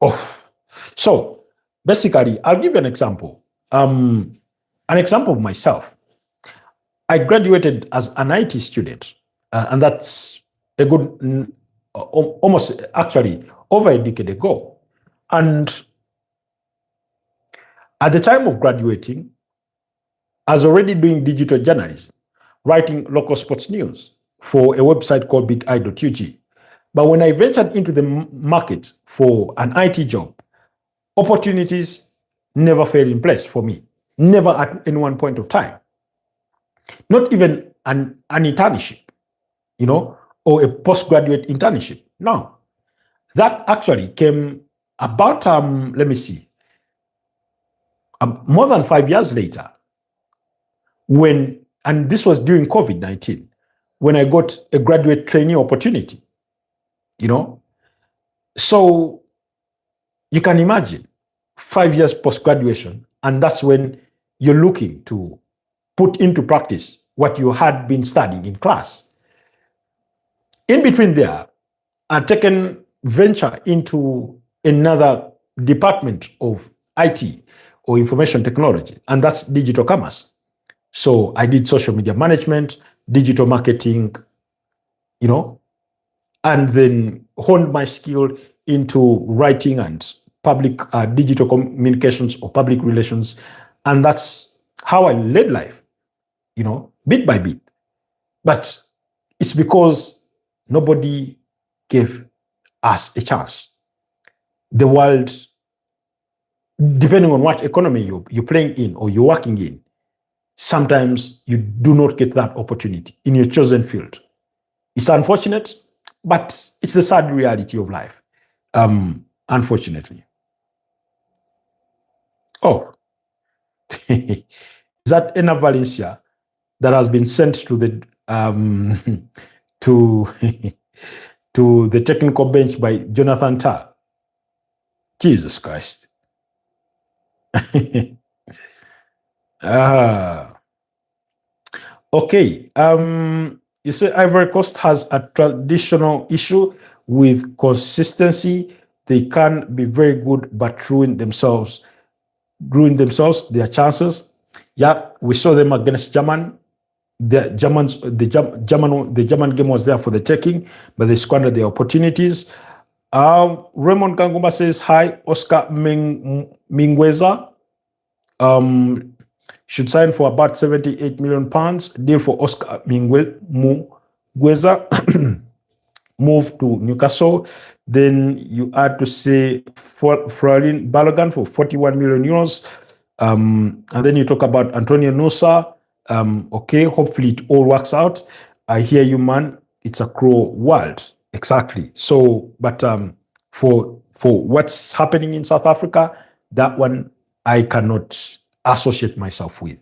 Oh, so basically, I'll give you an example. An example of myself. I graduated as an IT student, and that's a good, almost actually over a decade ago. And at the time of graduating, I was already doing digital journalism, writing local sports news for a website called bigeye.ug. But when I ventured into the market for an IT job, opportunities never fell in place for me, never at any one point of time. Not even an internship, or a postgraduate internship. No, that actually came about, let me see, more than 5 years later, and this was during COVID-19, when I got a graduate trainee opportunity, So you can imagine 5 years post-graduation, and that's when you're looking to put into practice what you had been studying in class. In between there, I've taken venture into another department of IT or information technology, and that's digital commerce. So I did social media management, digital marketing, and then honed my skill into writing and public digital communications or public relations. And that's how I led life, bit by bit. But it's because nobody gave us a chance. The world, depending on what economy you're playing in or you're working in, sometimes you do not get that opportunity in your chosen field. It's unfortunate, but it's the sad reality of life, unfortunately. Oh, is that Ena Valencia that has been sent to the to to the technical bench by Jonathan Tah? Jesus Christ. Okay. You say Ivory Coast has a traditional issue with consistency. They can be very good, but ruin themselves, their chances. Yeah, we saw them against German. The German game was there for the taking, but they squandered their opportunities. Raymond Gangumba says hi. Oscar Mingweza should sign for about 78 million pounds. Deal for Oscar Mingweza. Move to Newcastle. Then you add to say Fraulein Balogun for 41 million euros. And then you talk about Antonio Nusa. Okay, hopefully it all works out. I hear you, man. It's a cruel world. Exactly. So, but for what's happening in South Africa, that one I cannot associate myself with.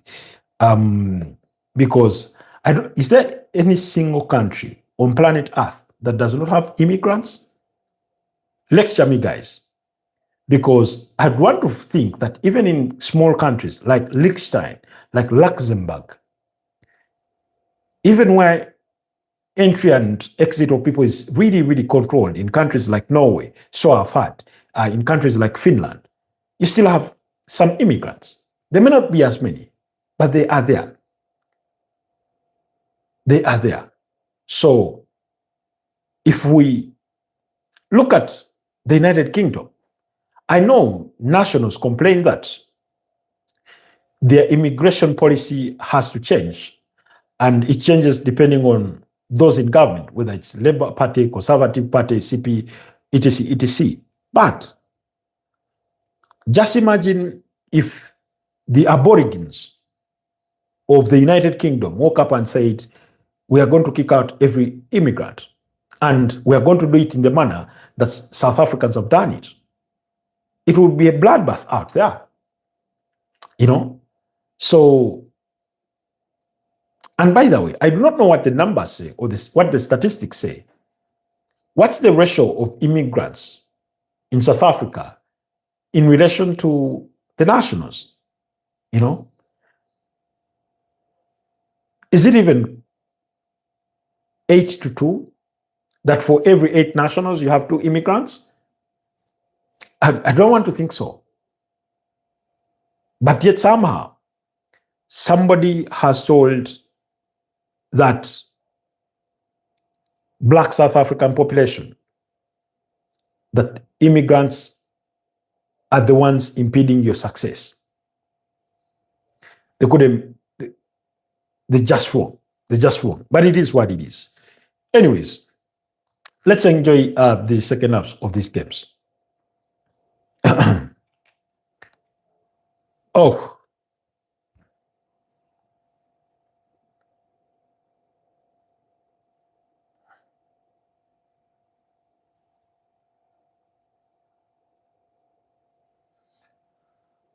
Because is there any single country on planet Earth that does not have immigrants? Lecture me, guys. Because I'd want to think that even in small countries like Liechtenstein, like Luxembourg, even where entry and exit of people is really, really controlled, in countries like Norway, so I've had, in countries like Finland, you still have some immigrants. There may not be as many, but they are there. They are there. So if we look at the United Kingdom, I know nationals complain that their immigration policy has to change, and it changes depending on those in government, whether it's Labour Party, Conservative Party, CP, etc., etc. But just imagine if the Aborigines of the United Kingdom woke up and said, we are going to kick out every immigrant, and we are going to do it in the manner that South Africans have done it, it would be a bloodbath out there. You know? So, and by the way, I do not know what the numbers say or what the statistics say. What's the ratio of immigrants in South Africa in relation to the nationals? You know? Is it even 8-2? That for every 8 nationals, you have 2 immigrants? I don't want to think so. But yet somehow, somebody has told that Black South African population that immigrants are the ones impeding your success. They couldn't, they just wrong. They just wrong. But it is what it is. Anyways, let's enjoy the second half of these games. Oh.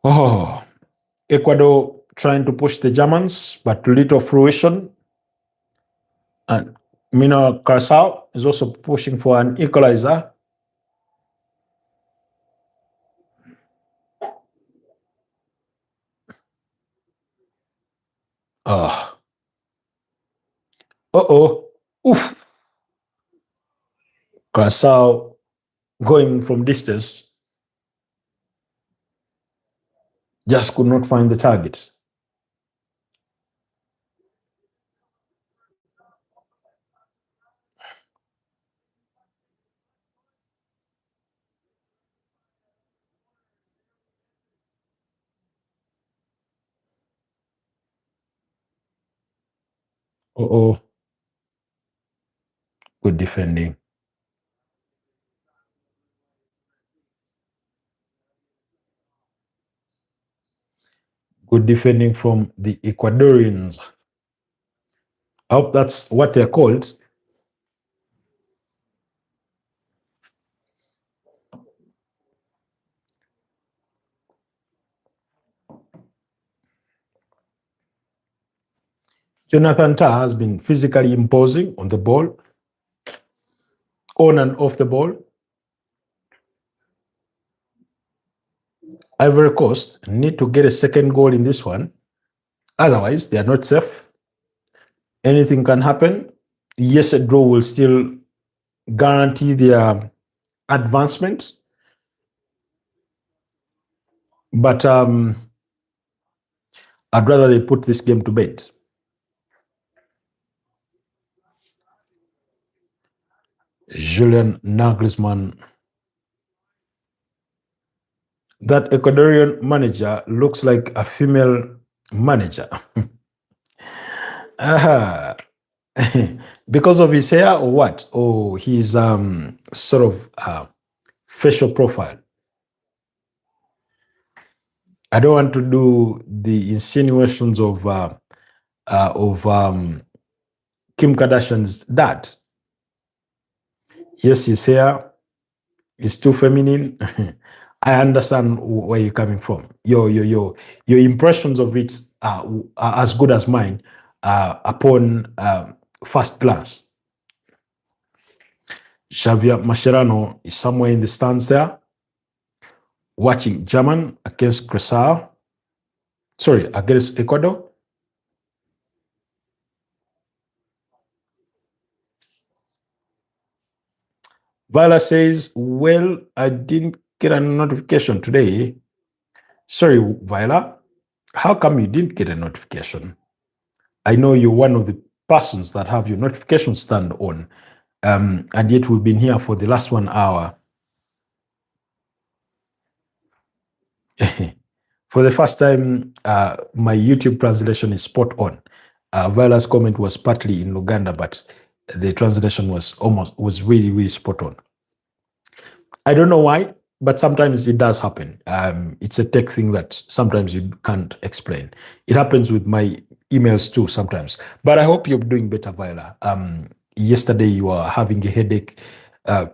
Oh. Ecuador trying to push the Germans, but little fruition. And Curacao is also pushing for an equalizer. Oof. Curacao going from distance just could not find the target. Good defending. Good defending from the Ecuadorians. I hope that's what they're called. Jonathan Tah has been physically imposing on the ball, on and off the ball. Ivory Coast need to get a second goal in this one. Otherwise, they are not safe. Anything can happen. Yes, a draw will still guarantee their advancement. But I'd rather they put this game to bed. Julian Nagelsmann. That Ecuadorian manager looks like a female manager. Because of his hair or what? Or his sort of facial profile. I don't want to do the insinuations of Kim Kardashian's dad. Yes, his hair is too feminine. I understand where you're coming from. Your impressions of it are as good as mine upon first glance. Xavier Mascherano is somewhere in the stands there, watching German against Curacao. Sorry, against Ecuador. Viola says, well, I didn't get a notification today. Sorry, Viola. How come you didn't get a notification? I know you're one of the persons that have your notification stand on, and yet we've been here for the last 1 hour. For the first time, my YouTube translation is spot on. Viola's comment was partly in Luganda, but the translation was really, really spot on. I don't know why. but sometimes it does happen. It's a tech thing that sometimes you can't explain. It happens with my emails too sometimes. But I hope you're doing better, Viola. Yesterday you were having a headache. Uh,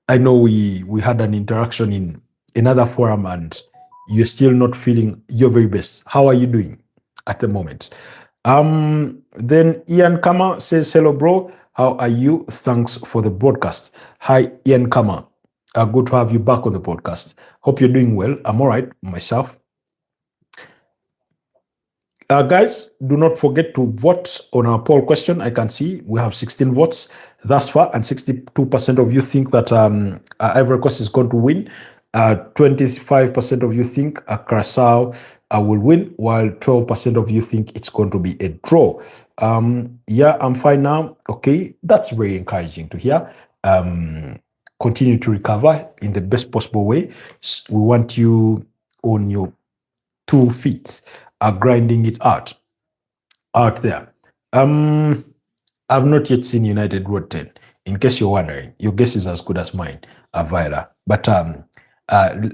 I know we had an interaction in another forum, and you're still not feeling your very best. How are you doing at the moment? Then Ian Kama says, "Hello, bro. How are you? Thanks for the broadcast." Hi, Ian Kama. Good to have you back on the podcast. Hope you're doing well. I'm all right myself. Guys, do not forget to vote on our poll question. I can see we have 16 votes thus far, and 62% of you think that Ivory Coast is going to win. 25% of you think Curacao will win, while 12% of you think it's going to be a draw. Yeah, I'm fine now. Okay, that's very encouraging to hear. Continue to recover in the best possible way. We want you on your 2 feet, grinding it out there. I've not yet seen United Road 10. In case you're wondering, your guess is as good as mine, Viola. But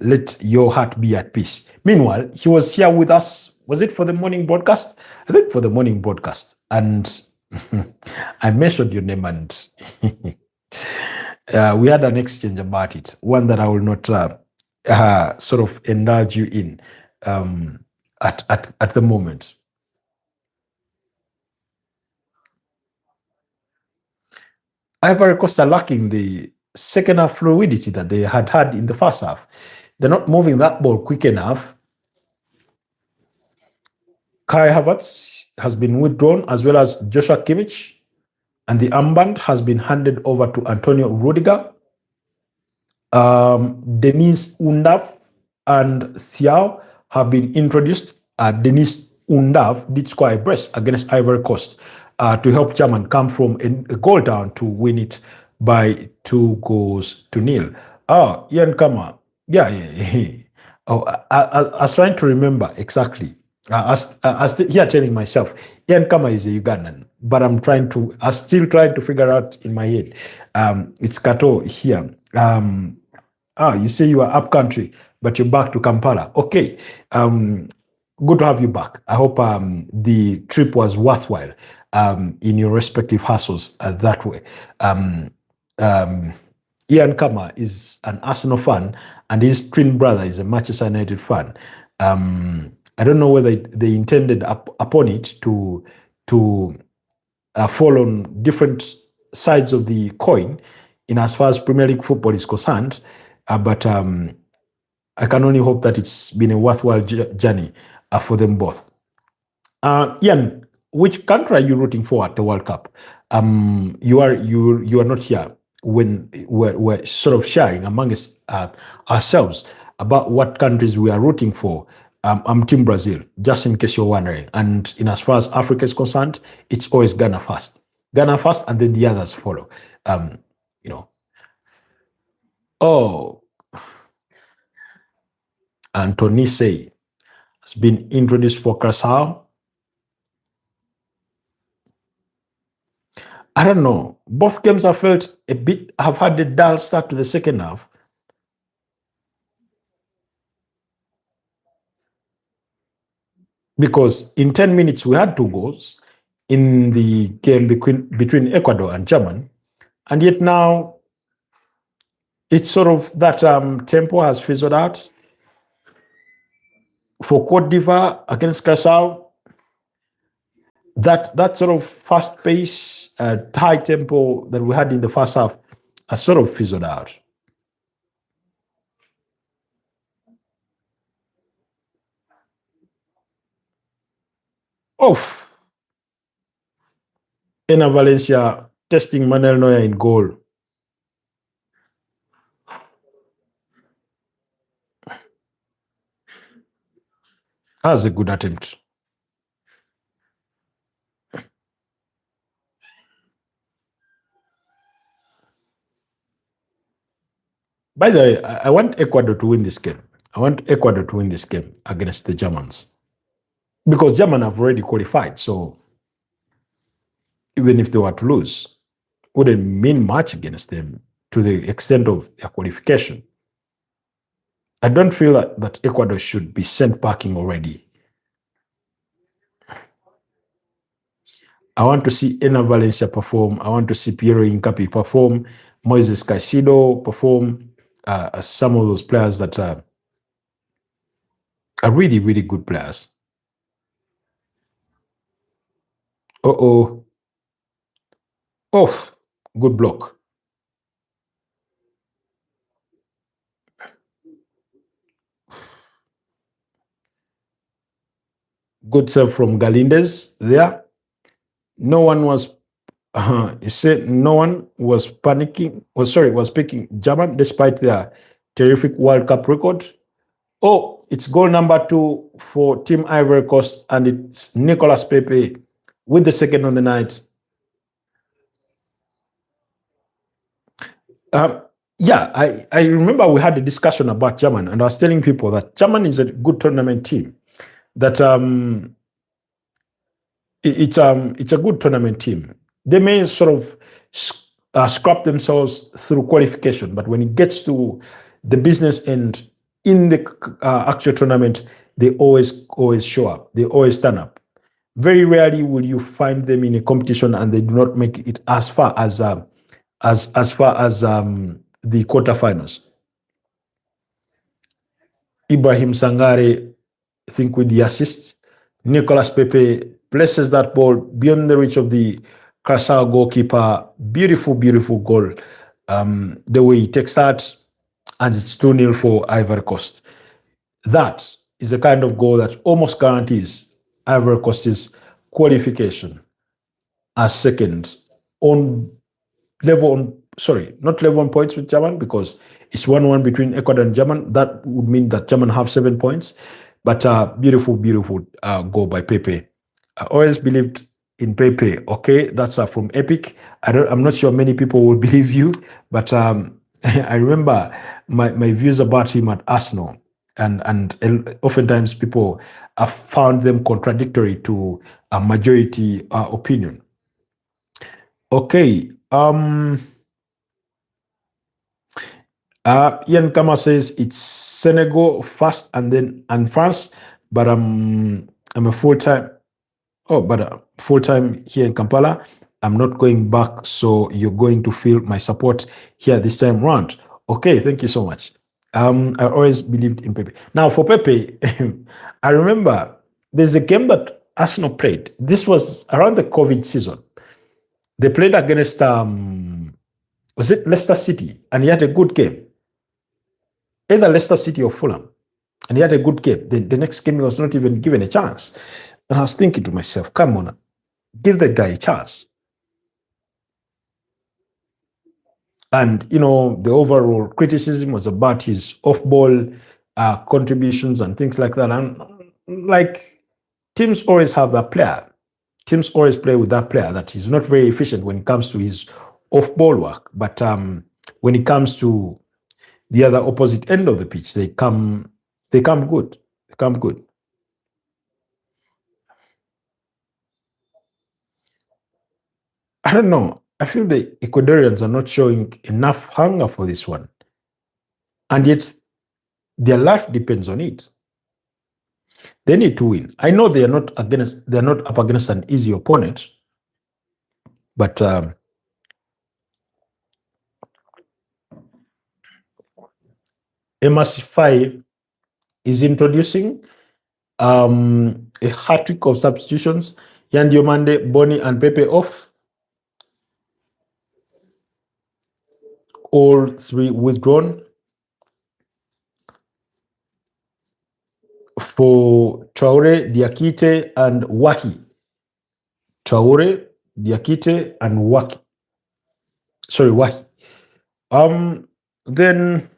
let your heart be at peace. Meanwhile, he was here with us. Was it for the morning broadcast? I think for the morning broadcast. And I mentioned your name, and we had an exchange about it, one that I will not sort of indulge you in at the moment. Ivory Coast are lacking the second half fluidity that they had in the first half. They're not moving that ball quick enough. Kai Havertz has been withdrawn, as well as Joshua Kimmich, and the armband has been handed over to Antonio Rudiger. Denis Undav and Thiaw have been introduced. Denis Undav did score a brace against Ivory Coast to help German come from a goal down to win it by 2-0. Ian Kama. Yeah. Oh, I was trying to remember exactly. I was here telling myself, Ian Kama is a Ugandan, but I'm still trying to figure out in my head. It's Kato here. You say you are up country, but you're back to Kampala. Okay. Good to have you back. I hope the trip was worthwhile in your respective hustles that way. Ian Kama is an Arsenal fan, and his twin brother is a Manchester United fan. I don't know whether they intended upon it to fall on different sides of the coin in as far as Premier League football is concerned. But I can only hope that it's been a worthwhile journey for them both. Ian, which country are you rooting for at the World Cup? You are not here when we're sort of sharing among us, ourselves about what countries we are rooting for. I'm Team Brazil, just in case you're wondering. And in as far as Africa is concerned, it's always Ghana first. Ghana first, and then the others follow. You know. Oh, Anthony Say has been introduced for Curacao. I don't know. Both games have had a dull start to the second half. Because in 10 minutes we had 2 goals in the game between Ecuador and Germany. And yet now it's sort of that tempo has fizzled out. For Cote d'Ivoire against Curacao, that sort of fast pace, high tempo that we had in the first half has sort of fizzled out. Oh, Ena Valencia testing Manuel Neuer in goal. That was a good attempt. By the way, I want Ecuador to win this game. I want Ecuador to win this game against the Germans. Because Germany have already qualified, so even if they were to lose, wouldn't mean much against them to the extent of their qualification. I don't feel that Ecuador should be sent packing already. I want to see Ena Valencia perform. I want to see Piero Incapi perform, Moises Caicedo perform, some of those players that are really, really good players. Uh-oh. Oh, good block. Good serve from Galindez there. No one was, you said no one was panicking, was picking German despite their terrific World Cup record. Oh, it's goal number 2 for Team Ivory Coast, and it's Nicolas Pepe with the second on the night. Um, yeah, I remember we had a discussion about German, and I was telling people that German is a good tournament team. That it's a good tournament team. They may sort of scrap themselves through qualification, but when it gets to the business end in the actual tournament, they always show up. They always stand up. Very rarely will you find them in a competition and they do not make it as far as the quarterfinals. Ibrahim Sangare, I think with the assist, Nicolas Pepe places that ball beyond the reach of the Curacao goalkeeper. Beautiful, beautiful goal. The way he takes that, and it's 2-0 for Ivory Coast. That is the kind of goal that almost guarantees Ivory Coast's qualification as second on not level on points with German, because it's 1-1 between Ecuador and German. That would mean that German have 7 points. But beautiful, beautiful goal by Pepe. I always believed in Pepe. Okay, that's from Epic. I'm not sure many people will believe you, but I remember my views about him at Arsenal, and oftentimes people have found them contradictory to a majority opinion. Okay. Ian Kama says it's Senegal first and France, but I'm a full-time here in Kampala. I'm not going back, so you're going to feel my support here this time round. Okay, thank you so much. I always believed in Pepe. Now for Pepe, I remember there's a game that Arsenal played. This was around the COVID season. They played against was it Leicester City, and he had a good game. Either Leicester City or Fulham, and he had a good game. The next game he was not even given a chance. And I was thinking to myself, come on, give that guy a chance. And, the overall criticism was about his off-ball contributions and things like that. And like, teams always have that player. Teams always play with that player that is not very efficient when it comes to his off-ball work. But when it comes to the other opposite end of the pitch, they come good. They come good. I don't know. I feel the Ecuadorians are not showing enough hunger for this one. And yet their life depends on it. They need to win. I know they're not up against an easy opponent, but MSC5 is introducing a hat-trick of substitutions. Yan Diomande, Boni, and Pepe off. All 3 withdrawn. For Traore, Diakite, and Waki. Traore, Diakite, and Waki. Sorry, Waki. Then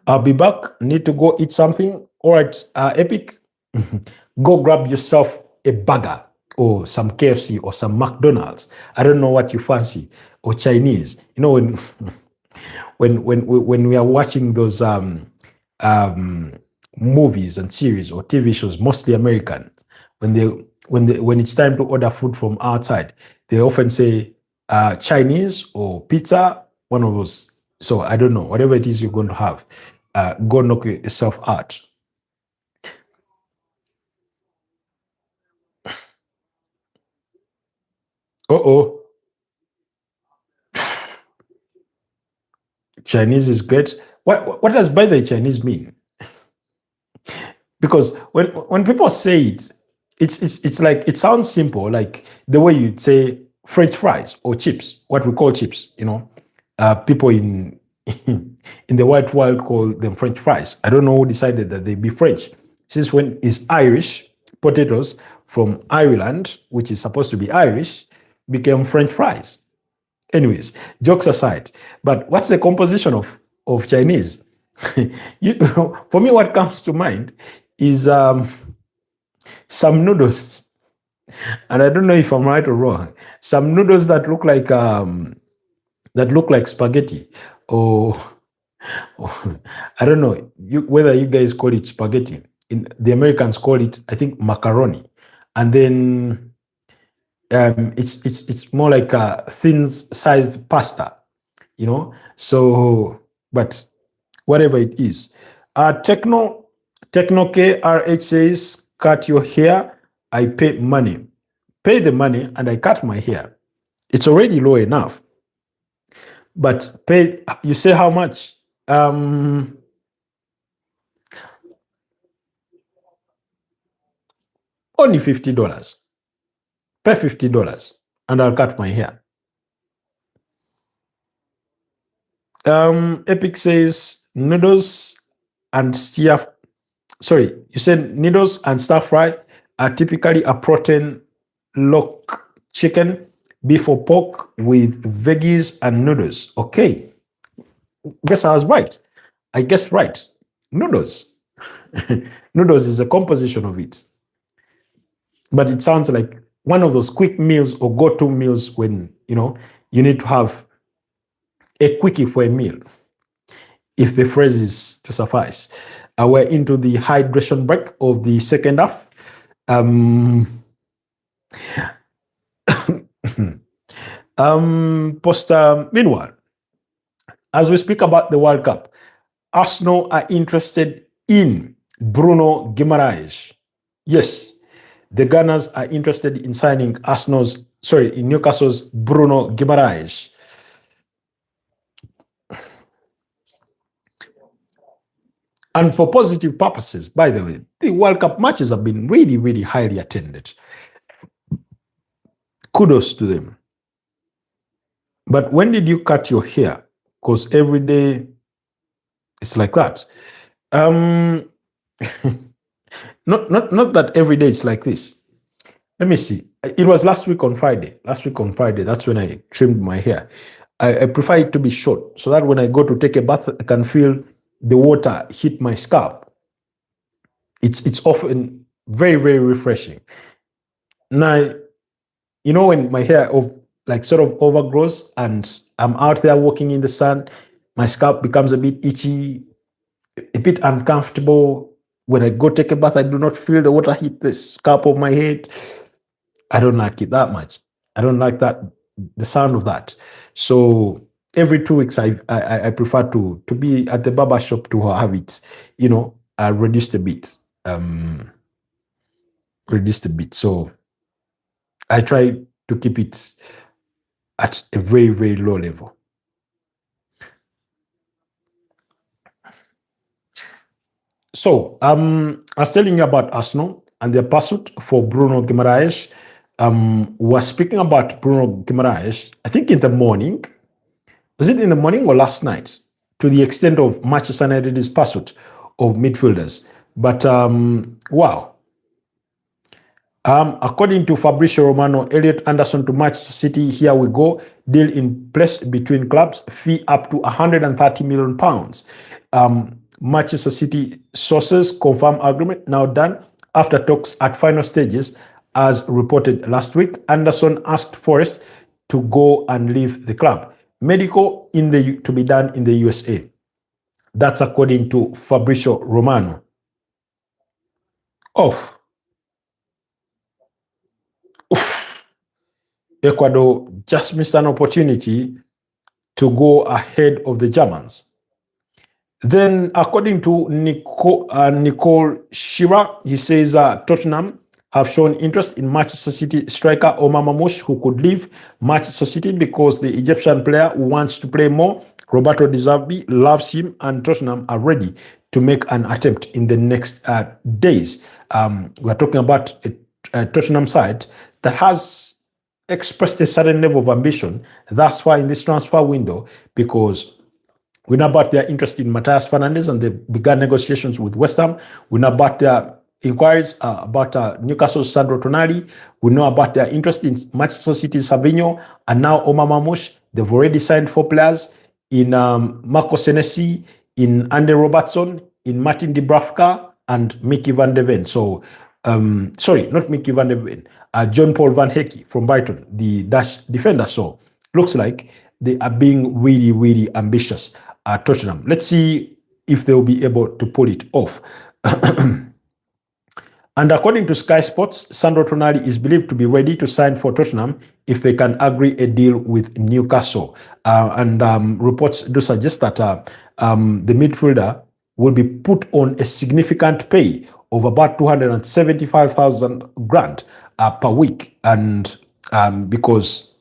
I'll be back. Need to go eat something. All right, Epic. Go grab yourself a burger or some KFC or some McDonald's. I don't know what you fancy, or Chinese. When we are watching those movies and series or TV shows, mostly American, when it's time to order food from outside, they often say Chinese or pizza One of those. So I don't know. Whatever it is you're going to have, go knock yourself out. Oh, Chinese is great. What does by the Chinese mean? Because when people say it, it's like it sounds simple, like the way you'd say French fries or chips, what we call chips. People in in the white world call them French fries. I don't know who decided that they be French. Since when is Irish potatoes from Ireland, which is supposed to be Irish, became French fries? Anyways, jokes aside, but what's the composition of Chinese? For me, what comes to mind is some noodles, and I don't know if I'm right or wrong. Some noodles that look like spaghetti, or, or I don't know whether you guys call it spaghetti. In the Americans call it, I think, macaroni, and then it's more like a thin sized pasta, So, but whatever it is, Techno KRH says, "Cut your hair. I pay money. Pay the money, and I cut my hair. It's already low enough, but pay. You say how much? Only $50. Pay $50, and I'll cut my hair." Epic says noodles and stir. Sorry, you said noodles and stir fry are typically a protein lock chicken, beef or pork with veggies and noodles. Okay, guess I was right. I guess right. Noodles. Noodles is a composition of it, but it sounds like one of those quick meals or go-to meals when you need to have a quickie for a meal, if the phrase is to suffice. We're into the hydration break of the second half. Meanwhile, as we speak about the World Cup, Arsenal are interested in Bruno Guimaraes. Yes, the Gunners are interested in signing in Newcastle's Bruno Guimaraes. And for positive purposes, by the way, the World Cup matches have been really, really highly attended. Kudos to them. But when did you cut your hair? Because every day it's like that. Not that every day it's like this. Let me see. It was last week on Friday. Last week on Friday, that's when I trimmed my hair. I prefer it to be short so that when I go to take a bath, I can feel the water hit my scalp. It's often very, very refreshing. Now, when my hair sort of overgrows and I'm out there walking in the sun, my scalp becomes a bit itchy, a bit uncomfortable. When I go take a bath, I do not feel the water hit the scalp of my head. I don't like it that much. I don't like the sound of that. So every 2 weeks, I prefer to be at the barber shop to have it, reduced a bit. Reduced a bit. So I try to keep it at a very, very low level. So I was telling you about Arsenal and their pursuit for Bruno Guimaraes. We're speaking about Bruno Guimaraes, I think in the morning. Was it in the morning or last night? To the extent of Manchester United's pursuit of midfielders. But wow. According to Fabrizio Romano, Elliot Anderson to Manchester City, here we go. Deal in place between clubs, fee up to £130 million. Manchester City sources confirm agreement now done after talks at final stages. As reported last week, Anderson asked Forest to go and leave the club. Medical to be done in the USA. That's according to Fabrizio Romano. Oh, Ecuador just missed an opportunity to go ahead of the Germans. Then, according to Nicole Shira, he says Tottenham have shown interest in Manchester City striker Omar Mamouche, who could leave Manchester City because the Egyptian player wants to play more. Roberto Di Zerbi loves him, and Tottenham are ready to make an attempt in the next days. We're talking about a Tottenham side that has expressed a certain level of ambition thus far in this transfer window, because we know about their interest in Matthias Fernandes and they began negotiations with West Ham. We know about their inquiries about Newcastle's Sandro Tonali. We know about their interest in Manchester City's Savinho and now Omar Mamouche. They've already signed 4 players in Marco Senesi, in Andy Robertson, in Martin Dubravka, and Mickey van de Ven. So, sorry, not Mickey van de Ven, John Paul van Hecke from Brighton, the Dutch defender. So, looks like they are being really, really ambitious at Tottenham. Let's see if they'll be able to pull it off. And according to Sky Sports, Sandro Tonali is believed to be ready to sign for Tottenham if they can agree a deal with Newcastle. And reports do suggest that the midfielder will be put on a significant pay of about 275,000 grand per week. And because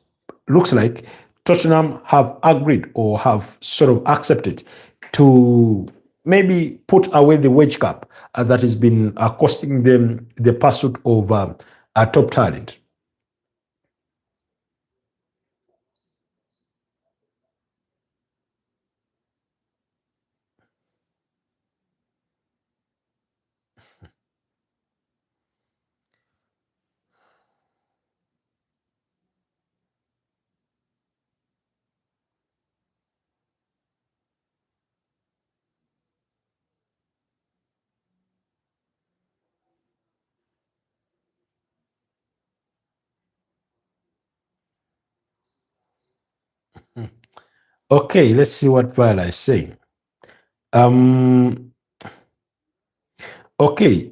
looks like Tottenham have agreed or have sort of accepted to maybe put away the wage cap that has been costing them the pursuit of a top talent. Okay, let's see what Viola is saying. Okay.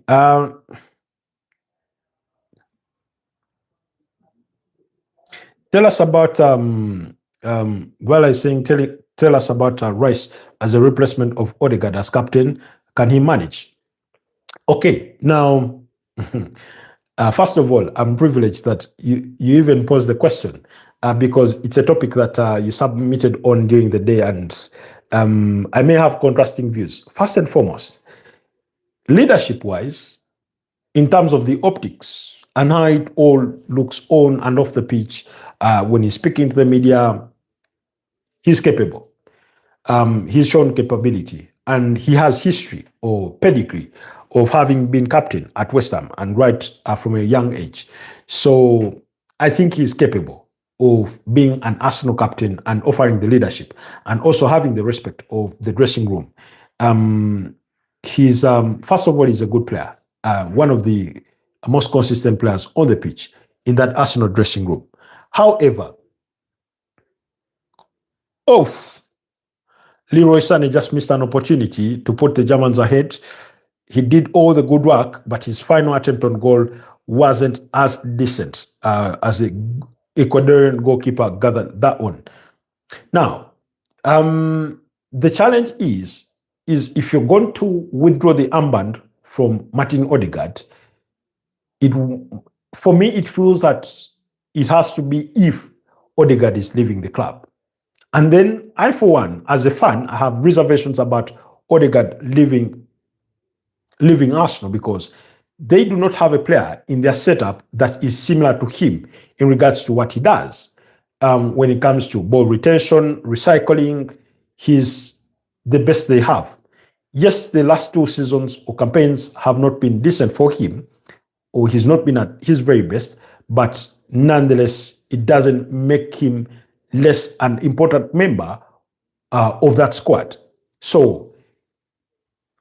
Tell us about Viola is saying, tell us about Rice as a replacement of Odegaard as captain. Can he manage? Okay, now, first of all, I'm privileged that you even posed the question because it's a topic that you submitted on during the day, and I may have contrasting views. First and foremost, leadership-wise, in terms of the optics and how it all looks on and off the pitch, when he's speaking to the media, he's capable. He's shown capability, and he has history or pedigree of having been captain at West Ham and right from a young age. So I think he's capable of being an Arsenal captain and offering the leadership and also having the respect of the dressing room. He's first of all, he's a good player, one of the most consistent players on the pitch in that Arsenal dressing room. However, oh, Leroy Sané just missed an opportunity to put the Germans ahead. He did all the good work, but his final attempt on goal wasn't as decent as the Ecuadorian goalkeeper gathered that one. Now, the challenge is if you're going to withdraw the armband from Martin Odegaard, it for me it feels that it has to be if Odegaard is leaving the club. And then I, for one, as a fan, I have reservations about Odegaard leaving Arsenal because they do not have a player in their setup that is similar to him in regards to what he does. When it comes to ball retention, recycling, he's the best they have. Yes, the last 2 seasons or campaigns have not been decent for him, or he's not been at his very best, but nonetheless, it doesn't make him less an important member of that squad. So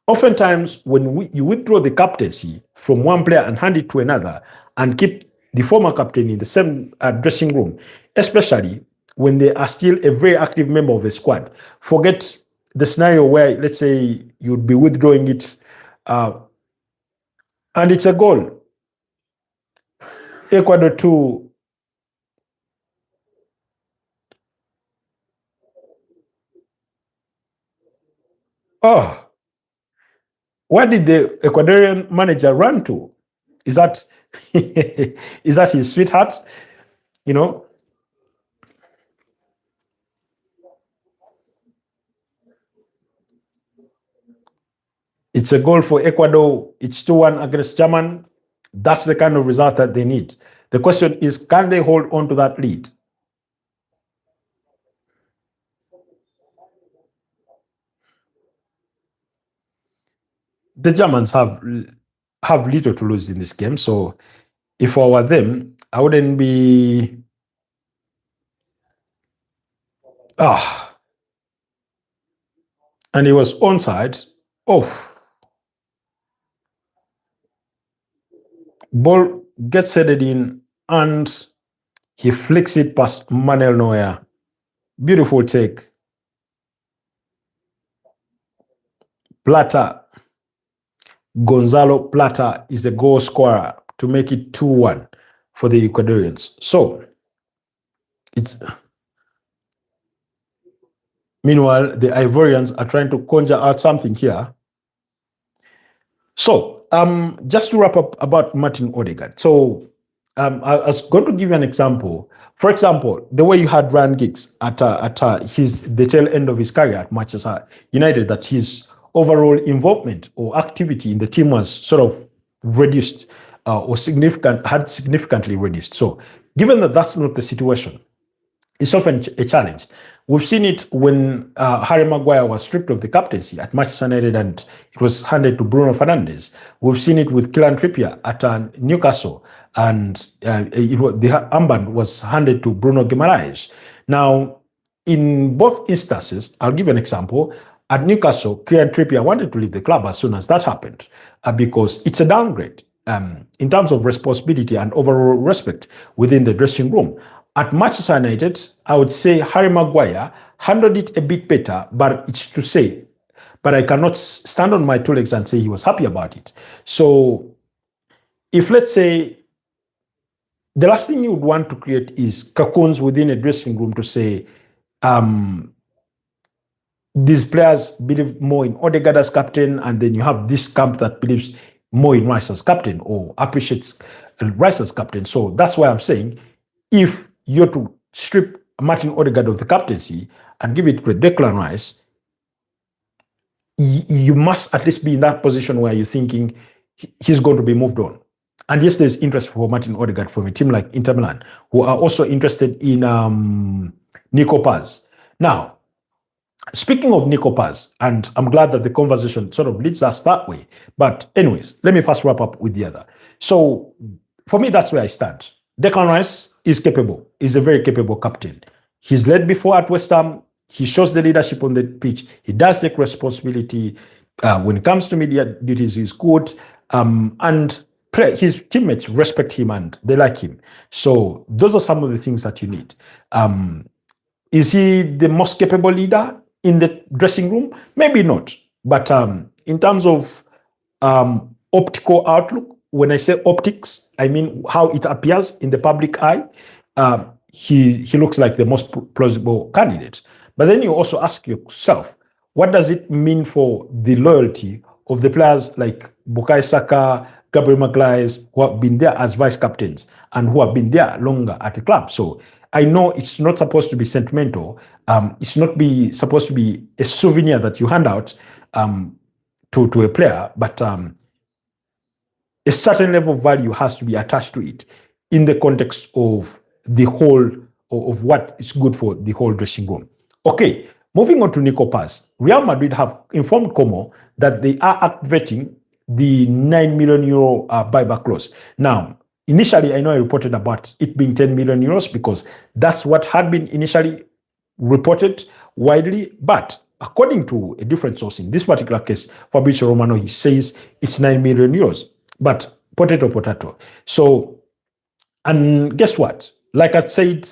oftentimes, when you withdraw the captaincy from one player and hand it to another and keep the former captain in the same dressing room, especially when they are still a very active member of the squad, forget the scenario where, let's say, you'd be withdrawing it and it's a goal. Ecuador 2, Oh, where did the Ecuadorian manager run to? Is that is that his sweetheart? You know, it's a goal for Ecuador. It's 2-1 against German. That's the kind of result that they need. The question is, can they hold on to that lead? The Germans have little to lose in this game. So if I were them, I wouldn't be. Ah, and he was onside. Oh, ball gets headed in and he flicks it past Manuel Neuer. Beautiful take. Plata, Gonzalo Plata is the goal scorer to make it 2-1 for the Ecuadorians. So it's meanwhile the Ivorians are trying to conjure out something here. So just to wrap up about Martin Odegaard. So I was going to give you an example. For example, the way you had Ryan Giggs at the tail end of his career at Manchester United, that his overall involvement or activity in the team was sort of reduced or significantly reduced. So given that that's not the situation, it's often a challenge. We've seen it when Harry Maguire was stripped of the captaincy at Manchester United and it was handed to Bruno Fernandes. We've seen it with Kylian Trippier at Newcastle and the armband was handed to Bruno Guimaraes. Now, in both instances, I'll give an example. At Newcastle, Kylian Trippier wanted to leave the club as soon as that happened because it's a downgrade in terms of responsibility and overall respect within the dressing room. At Manchester United, I would say Harry Maguire handled it a bit better, but it's to say, but I cannot stand on my two legs and say he was happy about it. So if let's say the last thing you would want to create is cocoons within a dressing room to say, these players believe more in Odegaard as captain, and then you have this camp that believes more in Rice as captain or appreciates Rice as captain. So that's why I'm saying if you're to strip Martin Odegaard of the captaincy and give it to Declan Rice, you must at least be in that position where you're thinking he's going to be moved on. And yes, there's interest for Martin Odegaard from a team like Inter Milan, who are also interested in Nico Paz. Now, speaking of Nico Paz, and I'm glad that the conversation sort of leads us that way. But anyways, let me first wrap up with the other. So for me, that's where I stand. Declan Rice is capable. He's a very capable captain. He's led before at West Ham. He shows the leadership on the pitch. He does take responsibility. When it comes to media duties, he's good. And his teammates respect him and they like him. So those are some of the things that you need. Is he the most capable leader in the dressing room? Maybe not. But in terms of optical outlook, when I say optics, I mean how it appears in the public eye. He looks like the most plausible candidate. But then you also ask yourself, what does it mean for the loyalty of the players like Bukayo Saka, Gabriel Magalhaes, who have been there as vice captains and who have been there longer at the club? So I know it's not supposed to be sentimental. It's not supposed to be a souvenir that you hand out to a player, but a certain level of value has to be attached to it in the context of the whole, of what is good for the whole dressing room. Okay, moving on to Nico Paz. Real Madrid have informed Como that they are activating the 9 million euro buyback clause. Now, initially, I know I reported about it being 10 million euros because that's what had been initially reported widely. But according to a different source, in this particular case, Fabrizio Romano, he says it's 9 million euros. But potato. So, and guess what? Like I said,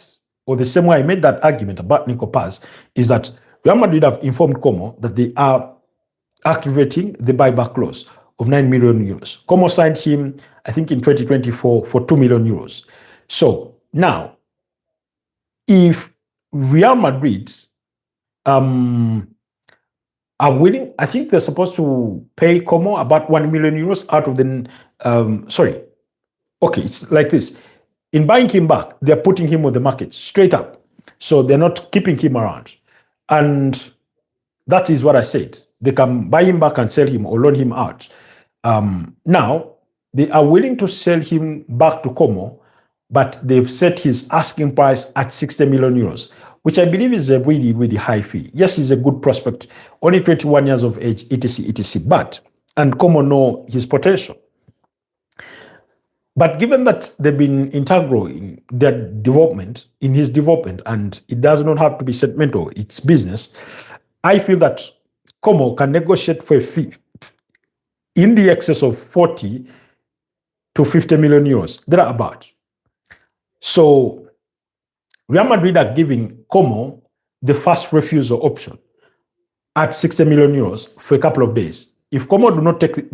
or the same way I made that argument about Nico Paz, is that Real Madrid have informed Como that they are activating the buyback clause of 9 million euros. Como signed him, I think, in 2024 for 2 million euros. So now, if Real Madrid are willing. I think they're supposed to pay Como about 1 million euros out of the. Sorry, okay, it's like this. In buying him back, they're putting him on the market straight up. So they're not keeping him around. And that is what I said. They can buy him back and sell him or loan him out. Now, they are willing to sell him back to Como, but they've set his asking price at 60 million euros, which I believe is a really, really high fee. Yes, he's a good prospect, only 21 years of age, etc., etc. But, and Como know his potential. But given that they've been integral in their development, in his development, and it does not have to be sentimental, it's business, I feel that Como can negotiate for a fee in the excess of 40 to 50 million euros, thereabout. So Real Madrid are giving Como the first refusal option at 60 million euros for a couple of days. If Como do not take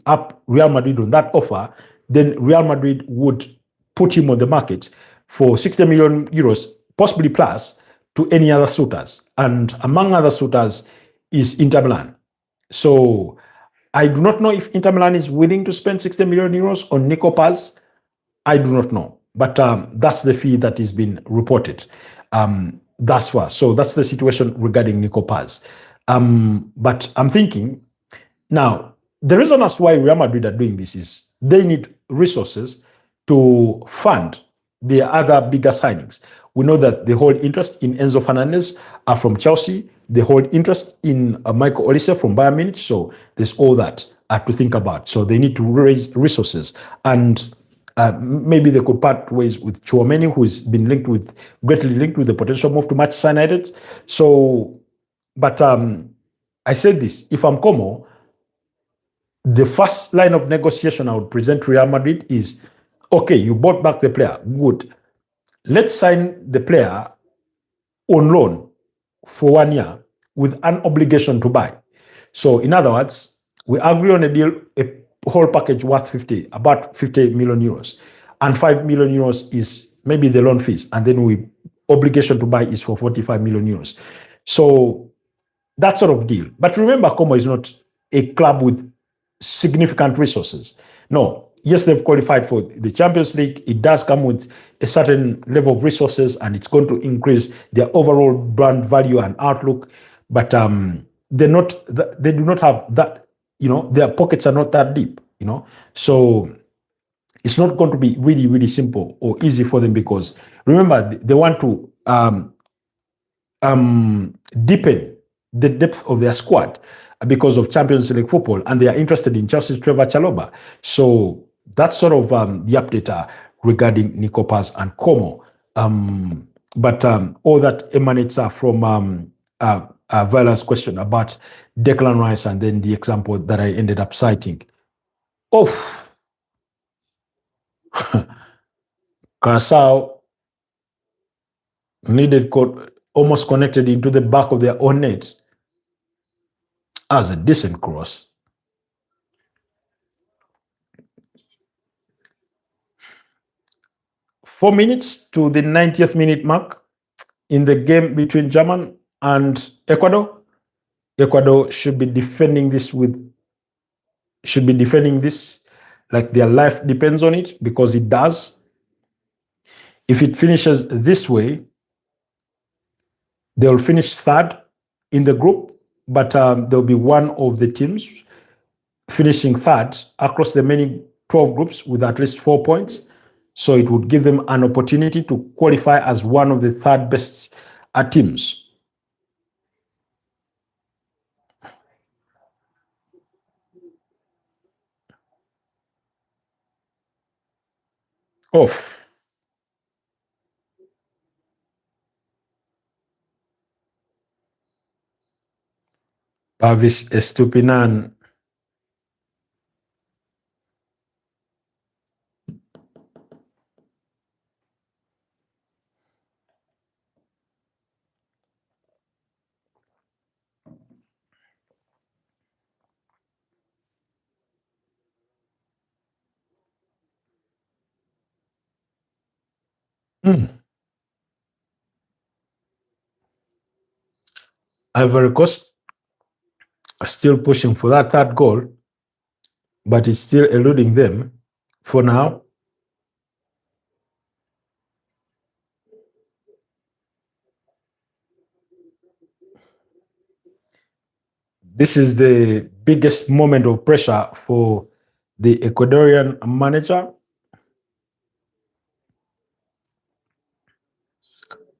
up Real Madrid on that offer, then Real Madrid would put him on the market for 60 million euros, possibly plus, to any other suitors. And among other suitors is Inter Milan. So I do not know if Inter Milan is willing to spend 60 million euros on Nico Paz. I do not know. But that's the fee that is being reported thus far. So that's the situation regarding Nico Paz. But I'm thinking now, the reason as why Real Madrid are doing this is they need resources to fund the other bigger signings. We know that the whole interest in Enzo Fernandez are from Chelsea. The whole interest in Michael Olise from Bayern Munich. So there's all that to think about. So they need to raise resources. And maybe they could part ways with Chouameni, who's been greatly linked with the potential move to Manchester United. So, but I said this, if I'm Como, the first line of negotiation I would present to Real Madrid is, okay, you bought back the player, good. Let's sign the player on loan for 1 year with an obligation to buy. So in other words, we agree on a deal, a whole package worth about 50 million euros. And 5 million euros is maybe the loan fees. And then we obligation to buy is for 45 million euros. So that sort of deal. But remember, Como is not a club with significant resources. No, yes, they've qualified for the Champions League. It does come with a certain level of resources, and it's going to increase their overall brand value and outlook. But they're not. They do not have that. Their pockets are not that deep. So it's not going to be really, really simple or easy for them because remember they want to deepen the depth of their squad because of Champions League football, and they are interested in Chelsea's Trevor Chalobah. So that's sort of the update regarding Nico Paz and Como. But all that emanates from Vela's question about Declan Rice and then the example that I ended up citing. Oh, Curacao needed almost connected into the back of their own net as a decent cross. Four minutes to the 90th minute mark in the game between Germany and Ecuador. Ecuador should be defending this like their life depends on it, because it does. If it finishes this way, they'll finish third in the group, but there'll be one of the teams finishing third across the many 12 groups with at least 4 points. So it would give them an opportunity to qualify as one of the third best teams. Off. Pavis Estupinan. Ivory Coast. still pushing for that third goal, but it's still eluding them for now. This is the biggest moment of pressure for the Ecuadorian manager.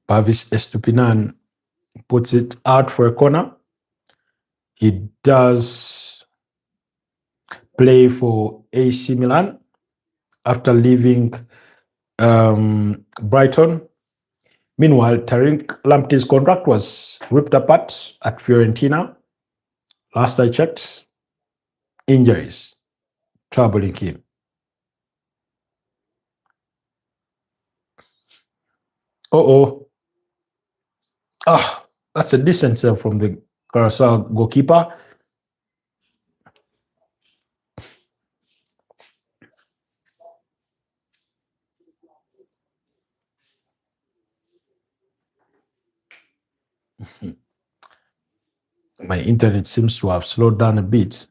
Pavis Estupinan puts it out for a corner. He does play for AC Milan after leaving Brighton. Meanwhile, Tariq Lamptey's contract was ripped apart at Fiorentina. Last I checked, injuries troubling him. Uh-oh. Ah, that's a decent save from the Curacao goalkeeper. My internet seems to have slowed down a bit.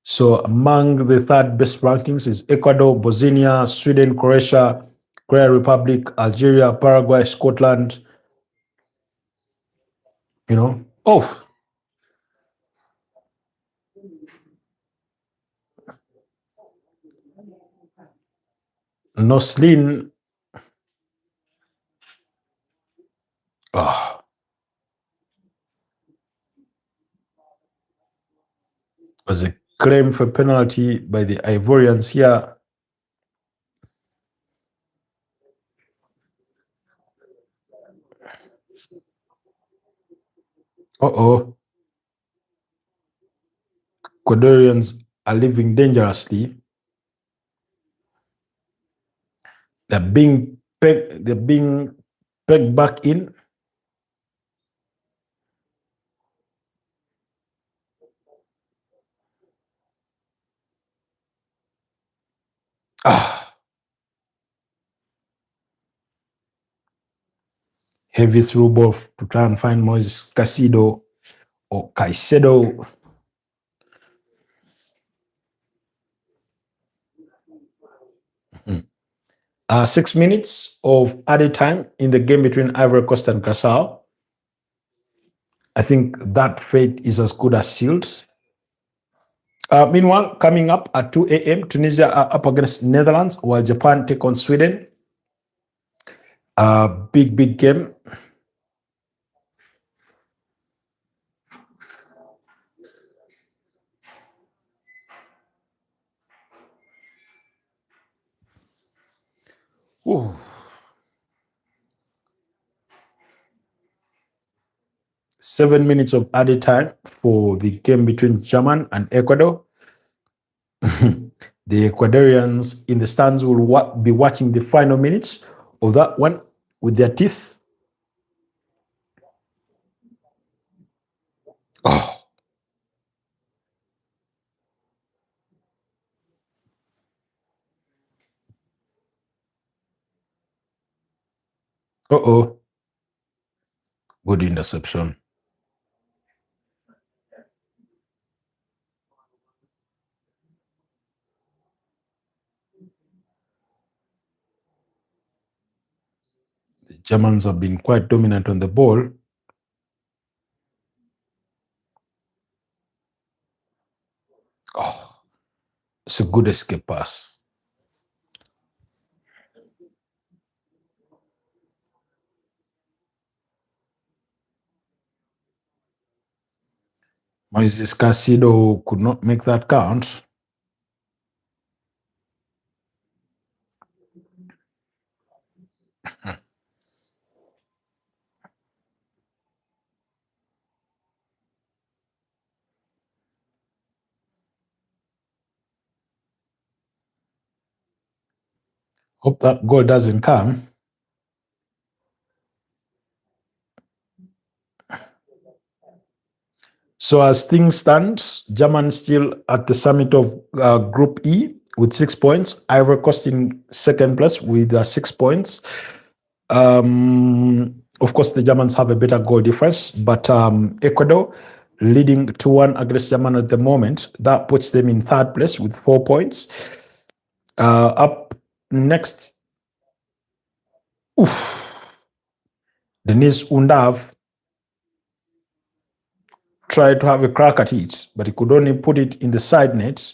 So among the third best rankings is Ecuador, Bosnia, Sweden, Croatia, Korea Republic, Algeria, Paraguay, Scotland. Oh, Noslin. Oh, was a claim for penalty by the Ivorians here. Uh-oh. Ecuadorians are living dangerously. They're being pegged back in. Heavy through ball to try and find Moises Caicedo or Caicedo. 6 minutes of added time in the game between Ivory Coast and Curacao. I think that fate is as good as sealed. Meanwhile, coming up at 2 a.m., Tunisia are up against Netherlands, while Japan take on Sweden. Big game. Ooh. 7 minutes of added time for the game between Germany and Ecuador. The Ecuadorians in the stands will be watching the final minutes of that one with their teeth. Oh. Uh-oh. Good interception. The Germans have been quite dominant on the ball. Oh, it's a good escape pass. Moises Caicedo could not make that count. Hope that goal doesn't come. So as things stand, Germany still at the summit of Group E with 6 points. Ivory Coast in second place with 6 points. Of course, the Germans have a better goal difference, but Ecuador leading 2-1 against Germany at the moment. That puts them in third place with 4 points. Up next, Denis Undav tried to have a crack at it, but he could only put it in the side net.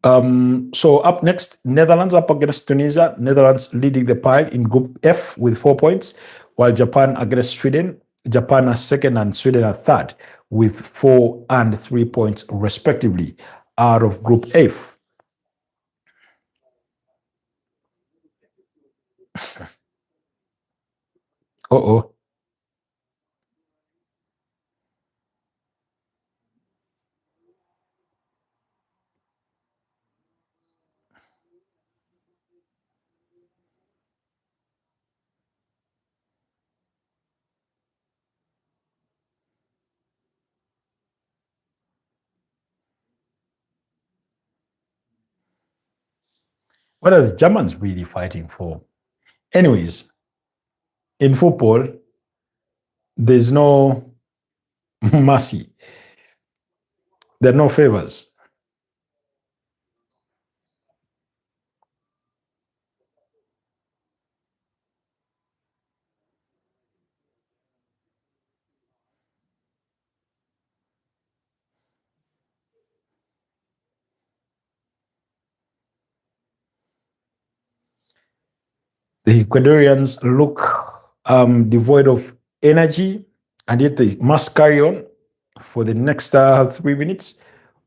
So up next, Netherlands up against Tunisia. Netherlands leading the pile in Group F with 4 points, while Japan against Sweden. Japan are second and Sweden are third with 4 and 3 points respectively out of Group F. Uh-oh. What are the Germans really fighting for? Anyways, in football, there's no mercy. There are no favors. The Ecuadorians look devoid of energy, and yet they must carry on for the next 3 minutes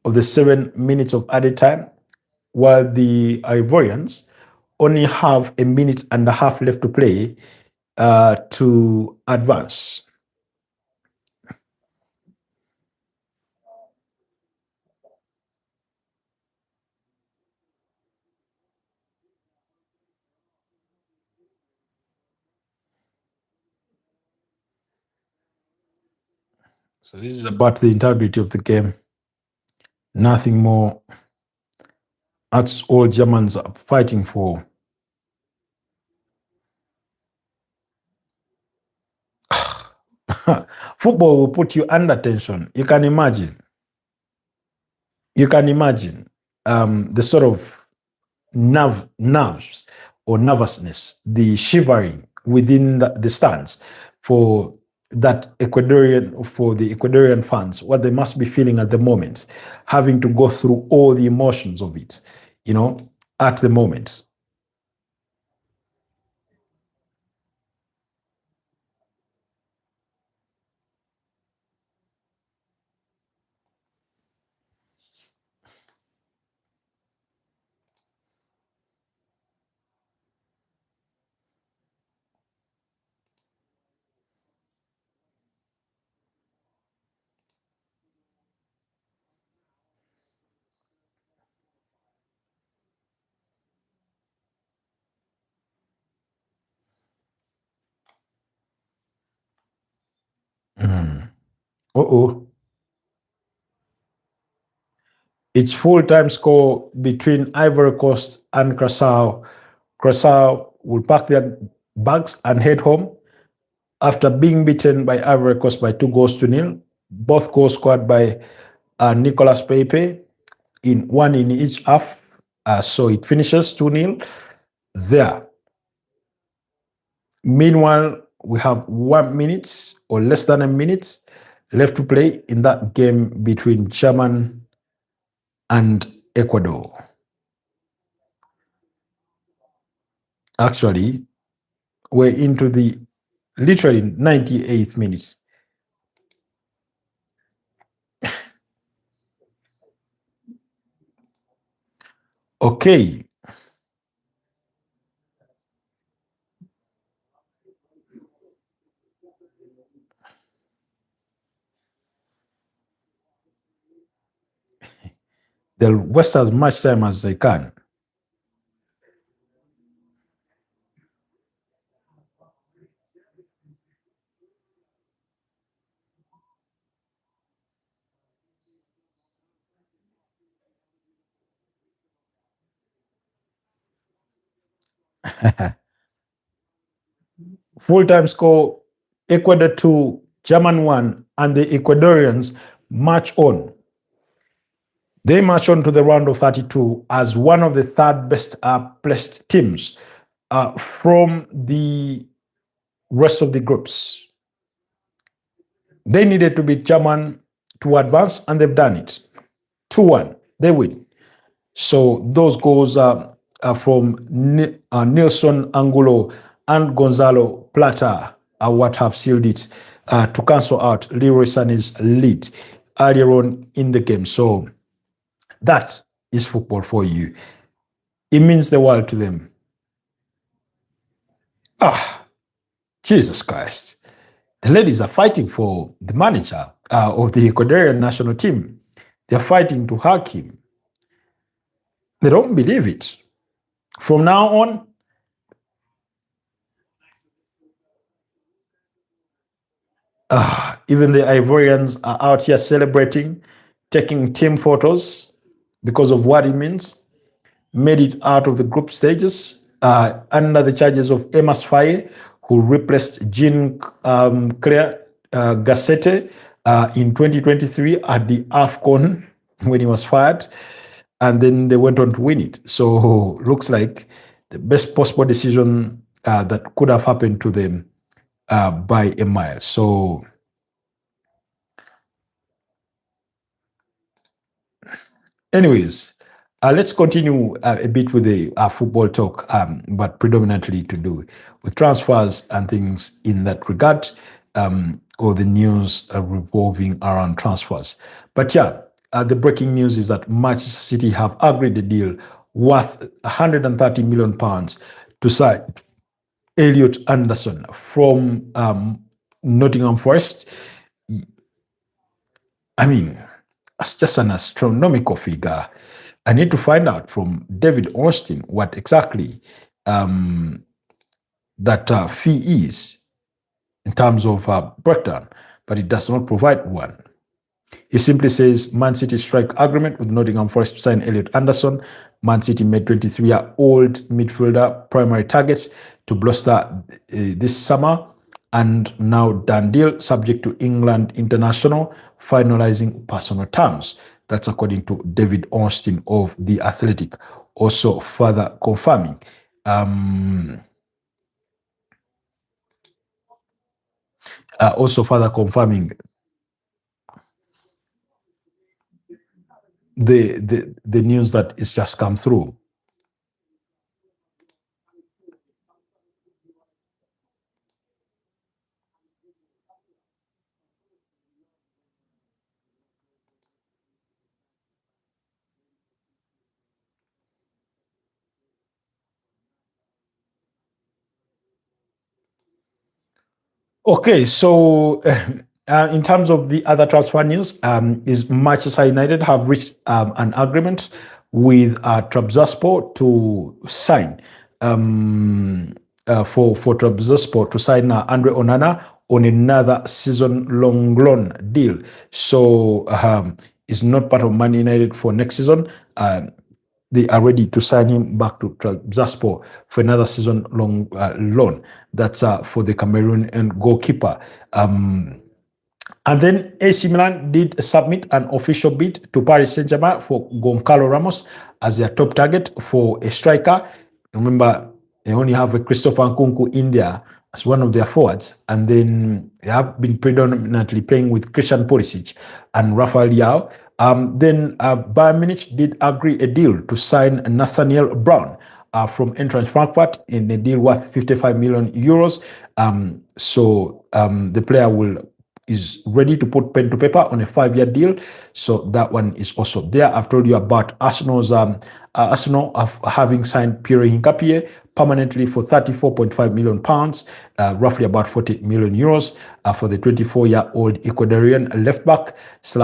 of the 7 minutes of added time, while the Ivorians only have a minute and a half left to play to advance. So this is about the integrity of the game. Nothing more. That's all Germans are fighting for. Football will put you under tension. You can imagine. You can imagine the sort of nerves or nervousness, the shivering within the stands for for the Ecuadorian fans, what they must be feeling at the moment, having to go through all the emotions of it, at the moment. Mm. Uh-oh. It's full-time score between Ivory Coast and Curacao. Curacao will pack their bags and head home after being beaten by Ivory Coast by 2 goals to nil. Both goals scored by Nicolas Pepe, one in each half. So it finishes 2-0 there. Meanwhile, we have 1 minute or less than a minute left to play in that game between Germany and Ecuador. Actually, we're into the literally 98th minute. Okay. They'll waste as much time as they can. Full time score Ecuador 2, German won, and the Ecuadorians march on. They march on to the round of 32 as one of the third best placed teams from the rest of the groups. They needed to beat German to advance, and they've done it. 2-1, they win. So those goals are from Nilson Angulo and Gonzalo Plata are what have sealed it to cancel out Leroy Sané's lead earlier on in the game. So that is football for you. It means the world to them. Jesus Christ. The ladies are fighting for the manager of the Ecuadorian national team. They're fighting to hug him. They don't believe it. From now on, even the Ivorians are out here celebrating, taking team photos because of what it means. Made it out of the group stages under the charges of Emas Faye, who replaced Jean Claire Gassete in 2023 at the AFCON when he was fired. And then they went on to win it. So looks like the best possible decision that could have happened to them by a mile. So anyways, let's continue a bit with the football talk, but predominantly to do with transfers and things in that regard, or the news revolving around transfers. But yeah, the breaking news is that Manchester City have agreed a deal worth £130 million to sign Elliot Anderson from Nottingham Forest. I mean, that's just an astronomical figure. I need to find out from David Austin what exactly that fee is in terms of breakdown, but it does not provide one. He simply says Man City strike agreement with Nottingham Forest to sign Elliot Anderson. Man City made 23-year-old midfielder primary target to Gloucester this summer, and now done deal subject to England international finalizing personal terms. That's according to David Austin of The Athletic, also further confirming the news that is just come through. Okay, so in terms of the other transfer news, is Manchester United have reached an agreement with Trabzonspor to sign for Trabzonspor to sign Andre Onana on another season-long loan deal. So it's not part of Man United for next season. They are ready to sign him back to Trabzonspor for another season-long loan. That's for the Cameroonian goalkeeper. And then AC Milan did submit an official bid to Paris Saint-Germain for Goncalo Ramos as their top target for a striker. Remember, they only have a Christopher Nkunku in there as one of their forwards, and then they have been predominantly playing with Christian Pulisic and Rafael Leao. Then Bayern Munich did agree a deal to sign Nathaniel Brown from Eintracht Frankfurt in a deal worth 55 million euros. So the player is ready to put pen to paper on a 5-year deal. So that one is also there. I've told you about Arsenal's Arsenal having signed Pierre Hincapié permanently for £34.5 million, roughly about 40 million euros for the 24-year-old Ecuadorian left back /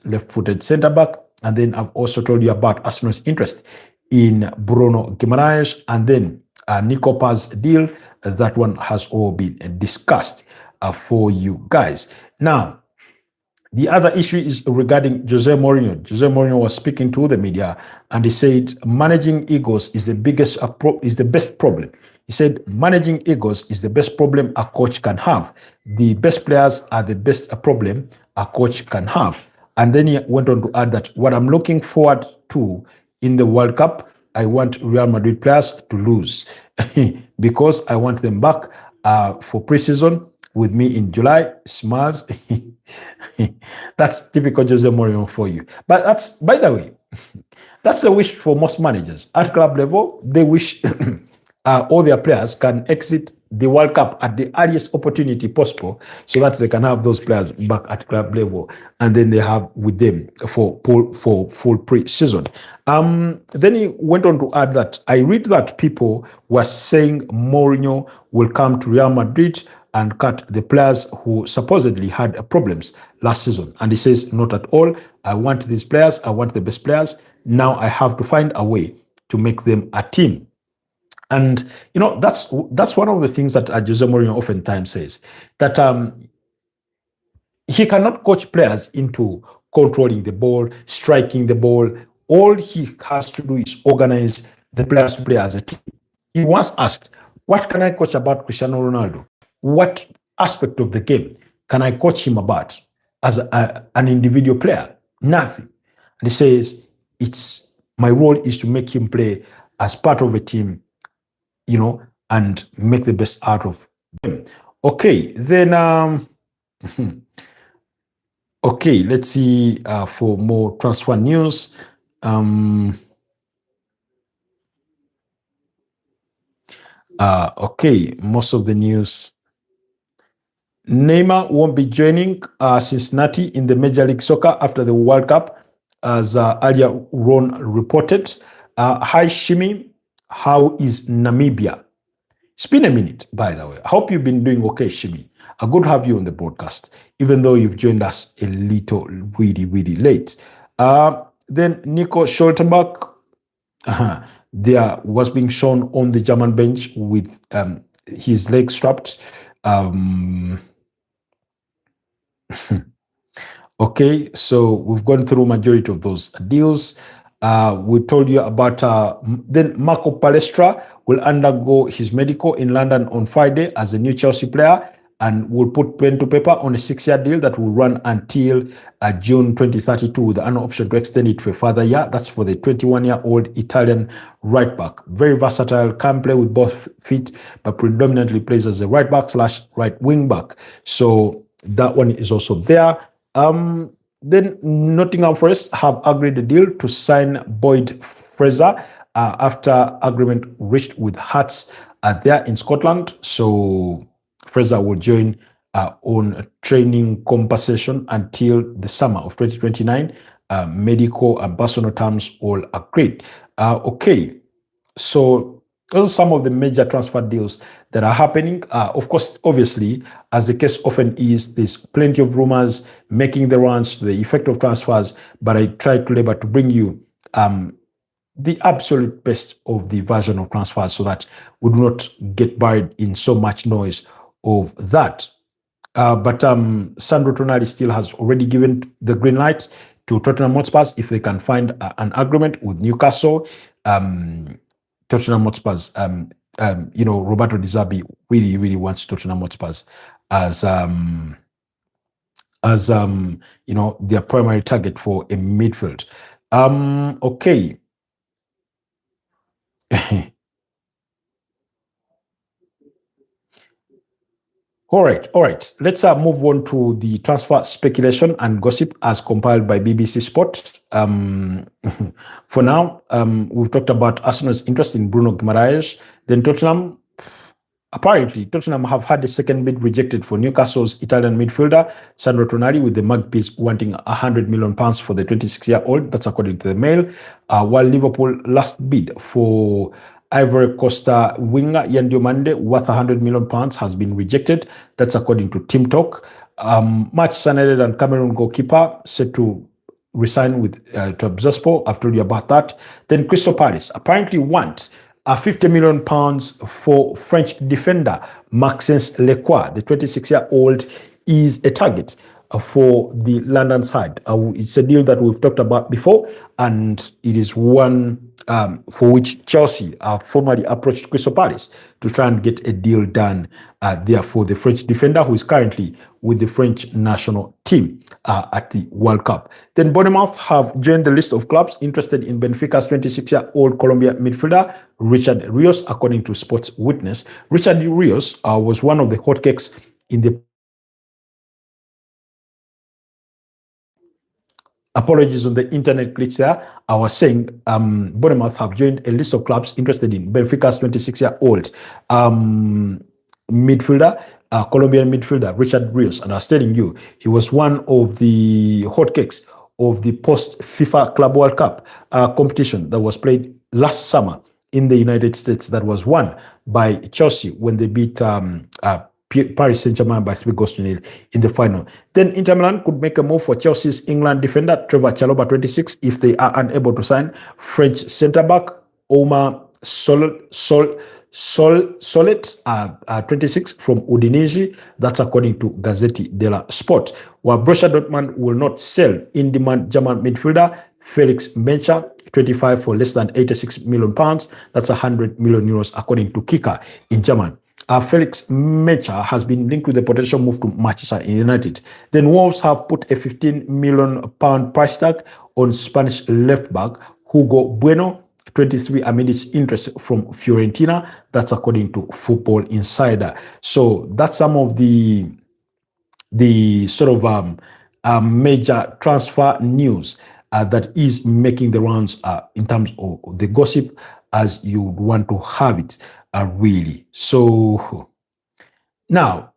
left-footed centre back. And then I've also told you about Arsenal's interest in Bruno Guimaraes, and then Nico Paz's deal. That one has all been discussed for you guys. Now, The other issue is regarding Jose Mourinho. Jose Mourinho was speaking to the media, and he said managing egos is the best problem. He said managing egos is the best problem a coach can have. The best players are the best problem a coach can have. And then he went on to add that what I'm looking forward to in the World Cup, I want Real Madrid players to lose because I want them back for preseason with me in July. Smiles. That's typical Jose Mourinho for you. But that's, by the way, that's the wish for most managers. At club level, they wish all their players can exit the World Cup at the earliest opportunity possible so that they can have those players back at club level and then they have with them for full pre-season. Then he went on to add that I read that people were saying Mourinho will come to Real Madrid and cut the players who supposedly had problems last season. And he says, not at all. I want these players. I want the best players. Now I have to find a way to make them a team. And, that's one of the things that Jose Mourinho oftentimes says, that he cannot coach players into controlling the ball, striking the ball. All he has to do is organize the players to play as a team. He once asked, what can I coach about Cristiano Ronaldo? What aspect of the game can I coach him about as an individual player? Nothing. And he says, my role is to make him play as part of a team, and make the best out of them. Okay, then, okay, let's see for more transfer news. Okay, most of the news. Neymar won't be joining Cincinnati in the Major League Soccer after the World Cup, as earlier Ron reported. Hi, Shimi. How is Namibia? It's been a minute, by the way. I hope you've been doing okay, Shimi. Good to have you on the broadcast, even though you've joined us a little really late. Then Nico Scholtenbach, there was being shown on the German bench with his legs strapped. Okay, so we've gone through majority of those deals. We told you about then Marco Palestra will undergo his medical in London on Friday as a new Chelsea player and will put pen to paper on a 6-year deal that will run until June 2032 with an option to extend it for a further year. That's for the 21-year-old Italian right back. Very versatile, can play with both feet, but predominantly plays as a right back / right wing back. So that one is also there. Then Nottingham Forest have agreed a deal to sign Boyd Fraser after agreement reached with Hearts there in Scotland. So Fraser will join on training compensation until the summer of 2029. Medical and personal terms all agreed. Okay, so those are some of the major transfer deals that are happening. Of course, obviously, as the case often is, there's plenty of rumors making the rounds to the effect of transfers, but I try to labor to bring you the absolute best of the version of transfers so that we do not get buried in so much noise of that. But Sandro Tonali still has already given the green light to Tottenham Hotspur if they can find an agreement with Newcastle. Tottenham Hotspur, Roberto Di Zerbi really wants Tottenham Hotspur as their primary target for a midfield. Okay. All right. Let's move on to the transfer speculation and gossip as compiled by BBC Sport. For now, we've talked about Arsenal's interest in Bruno Guimaraes. Then Tottenham have had a second bid rejected for Newcastle's Italian midfielder Sandro Tonali, with the Magpies wanting £100 million for the 26-year-old. That's according to the Mail. While Liverpool last bid for Ivory Coast winger Yan Diomande, worth £100 million, has been rejected. That's according to Team Talk. Manchester United and Cameroon goalkeeper set to resign with Trabzonspor. I've told you about that. Then Crystal Palace apparently want £50 million for French defender Maxence Lecroix. The 26-year-old is a target for the London side. It's a deal that we've talked about before, and it is one for which Chelsea formally approached Crystal Palace to try and get a deal done there for the French defender who is currently with the French national team at the World Cup. Then Bournemouth have joined the list of clubs interested in Benfica's 26-year-old Colombian midfielder Richard Rios, according to Sports Witness. Richard Rios was one of the hotcakes in the apologies on the internet glitch there. I was saying Bournemouth have joined a list of clubs interested in Benfica's 26-year-old midfielder, Colombian midfielder, Richard Rios. And I was telling you, he was one of the hotcakes of the post-FIFA Club World Cup competition that was played last summer in the United States, that was won by Chelsea when they beat Paris Saint-Germain by 3 goals to 0 in the final. Then Inter Milan could make a move for Chelsea's England defender Trevor Chalobah, 26, if they are unable to sign French centre-back Omar Solet, 26, from Udinese. That's according to Gazzetti dello Sport. While Borussia Dortmund will not sell in-demand German midfielder Felix Mencha, 25, for less than 86 million pounds. That's 100 million euros, according to Kicker in German. Felix Mencha has been linked with a potential move to Manchester United. Then Wolves have put a 15 million pound price tag on Spanish left back Hugo Bueno, 23, amid its interest from Fiorentina. That's according to Football Insider. So that's some of the sort of major transfer news that is making the rounds in terms of the gossip, as you would want to have it, really. So now,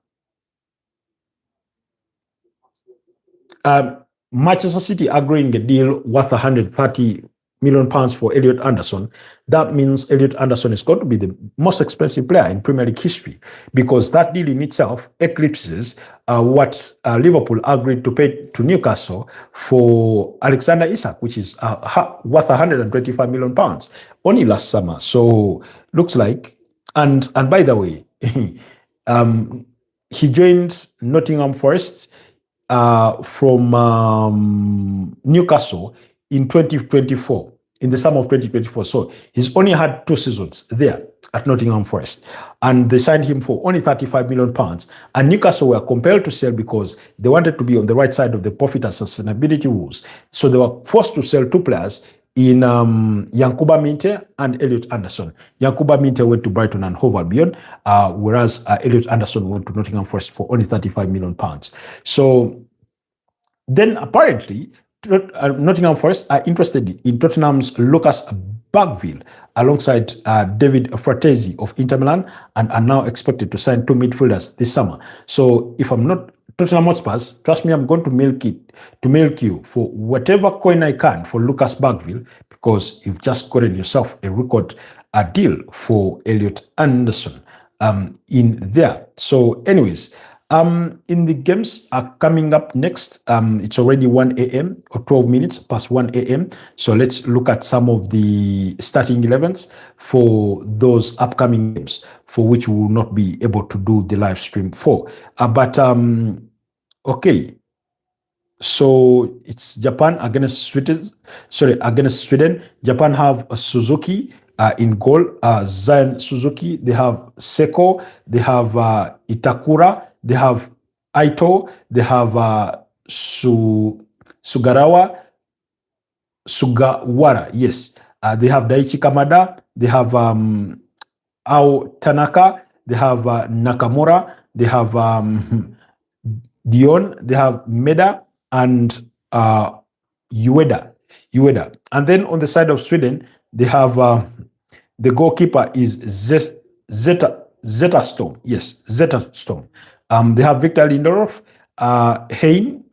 Manchester City agreeing a deal worth 130 million pounds for Elliot Anderson. That means Elliot Anderson is going to be the most expensive player in Premier League history, because that deal in itself eclipses what Liverpool agreed to pay to Newcastle for Alexander Isak, which is worth 125 million pounds only last summer. So looks like, and by the way, he joined Nottingham Forest from Newcastle in 2024, in the summer of 2024. So he's only had 2 seasons there at Nottingham Forest, and they signed him for only 35 million pounds. And Newcastle were compelled to sell because they wanted to be on the right side of the profit and sustainability rules. So they were forced to sell 2 players in Yankuba Minte and Elliot Anderson. Yankuba Minte went to Brighton and Hove Albion, whereas Elliot Anderson went to Nottingham Forest for only 35 million pounds. So then apparently Nottingham Forest are interested in Tottenham's Lucas Bagville alongside David Fratesi of Inter Milan, and are now expected to sign 2 midfielders this summer. So if I'm not Tottenham Hotspurs, trust me, I'm going to milk you for whatever coin I can for Lucas Bagville, because you've just gotten yourself a record deal for Elliot Anderson in there. So anyways, in the games are coming up next. It's already 1 a.m. or 12 minutes past 1 a.m. So let's look at some of the starting 11s for those upcoming games, for which we will not be able to do the live stream for. Okay. So it's Japan against Sweden. Against Sweden. Japan have Suzuki in goal. Zion Suzuki. They have Seko. They have Itakura. They have Aito. They have Sugawara. Yes. They have Daichi Kamada. They have Ao Tanaka. They have Nakamura. They have Dion. They have Meda and Ueda. And then on the side of Sweden, they have the goalkeeper is Zetterstrom. Yes, Zetterstrom. They have Victor Lindelof, Hein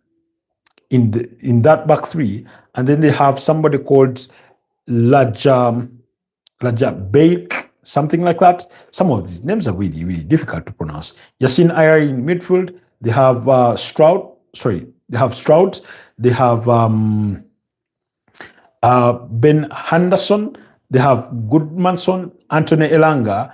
in that back three, and then they have somebody called Laja Baik, something like that. Some of these names are really, really difficult to pronounce. Yassine Ayari in midfield. They have Stroud. They have Stroud. They have Ben Henderson. They have Goodmanson, Anthony Elanga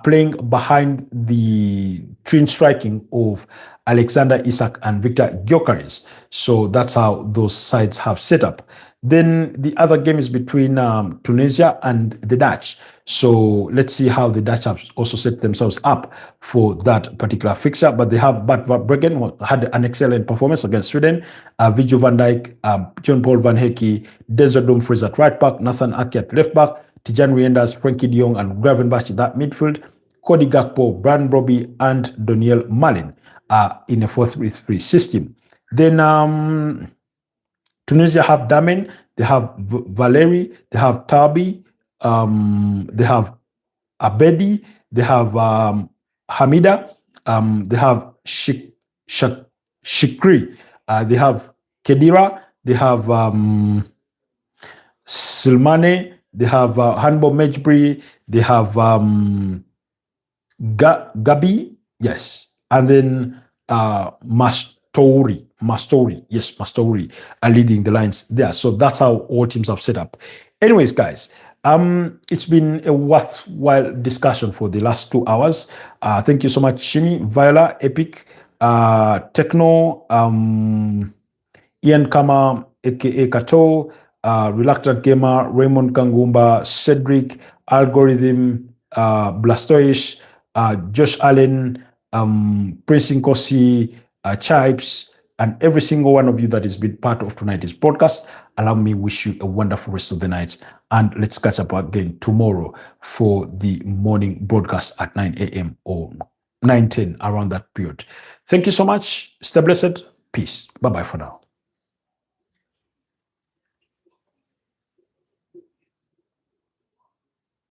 playing behind the twin striking of Alexander Isak and Victor Gyökeres. So that's how those sides have set up. Then the other game is between Tunisia and the Dutch. So let's see how the Dutch have also set themselves up for that particular fixture. But they have Bart Verbruggen, who had an excellent performance against Sweden, Virgil van Dijk, John Paul Van Hecke, Denzel Dumfries at right back, Nathan Ake at left back, Tijani Reinders, Frankie de Jong, and Gravenberch in that midfield, Cody Gakpo, Brand Robbie, and Daniel Malin in a 4-3-3 system. Then Tunisia have Damen, they have Valeri, they have Tabi, they have Abedi, they have Hamida, they have Shikri, they have Kedira, they have Silmane, they have Hanbo Mejbri, they have Gabi, yes, and then Mastori, are leading the lines there. So that's how all teams have set up. Anyways, guys, it's been a worthwhile discussion for the last 2 hours. Thank you so much, Shini, Viola, Epic, Techno, Ian Kama, aka Kato, Reluctant Gamer, Raymond Kangumba, Cedric, Algorithm, Blastoish, Josh Allen, Prince Nkosi, Chipes, and every single one of you that has been part of tonight's broadcast. Allow me wish you a wonderful rest of the night, and let's catch up again tomorrow for the morning broadcast at 9 a.m. or 9:10, around that period. Thank you so much. Stay blessed. Peace. Bye-bye for now.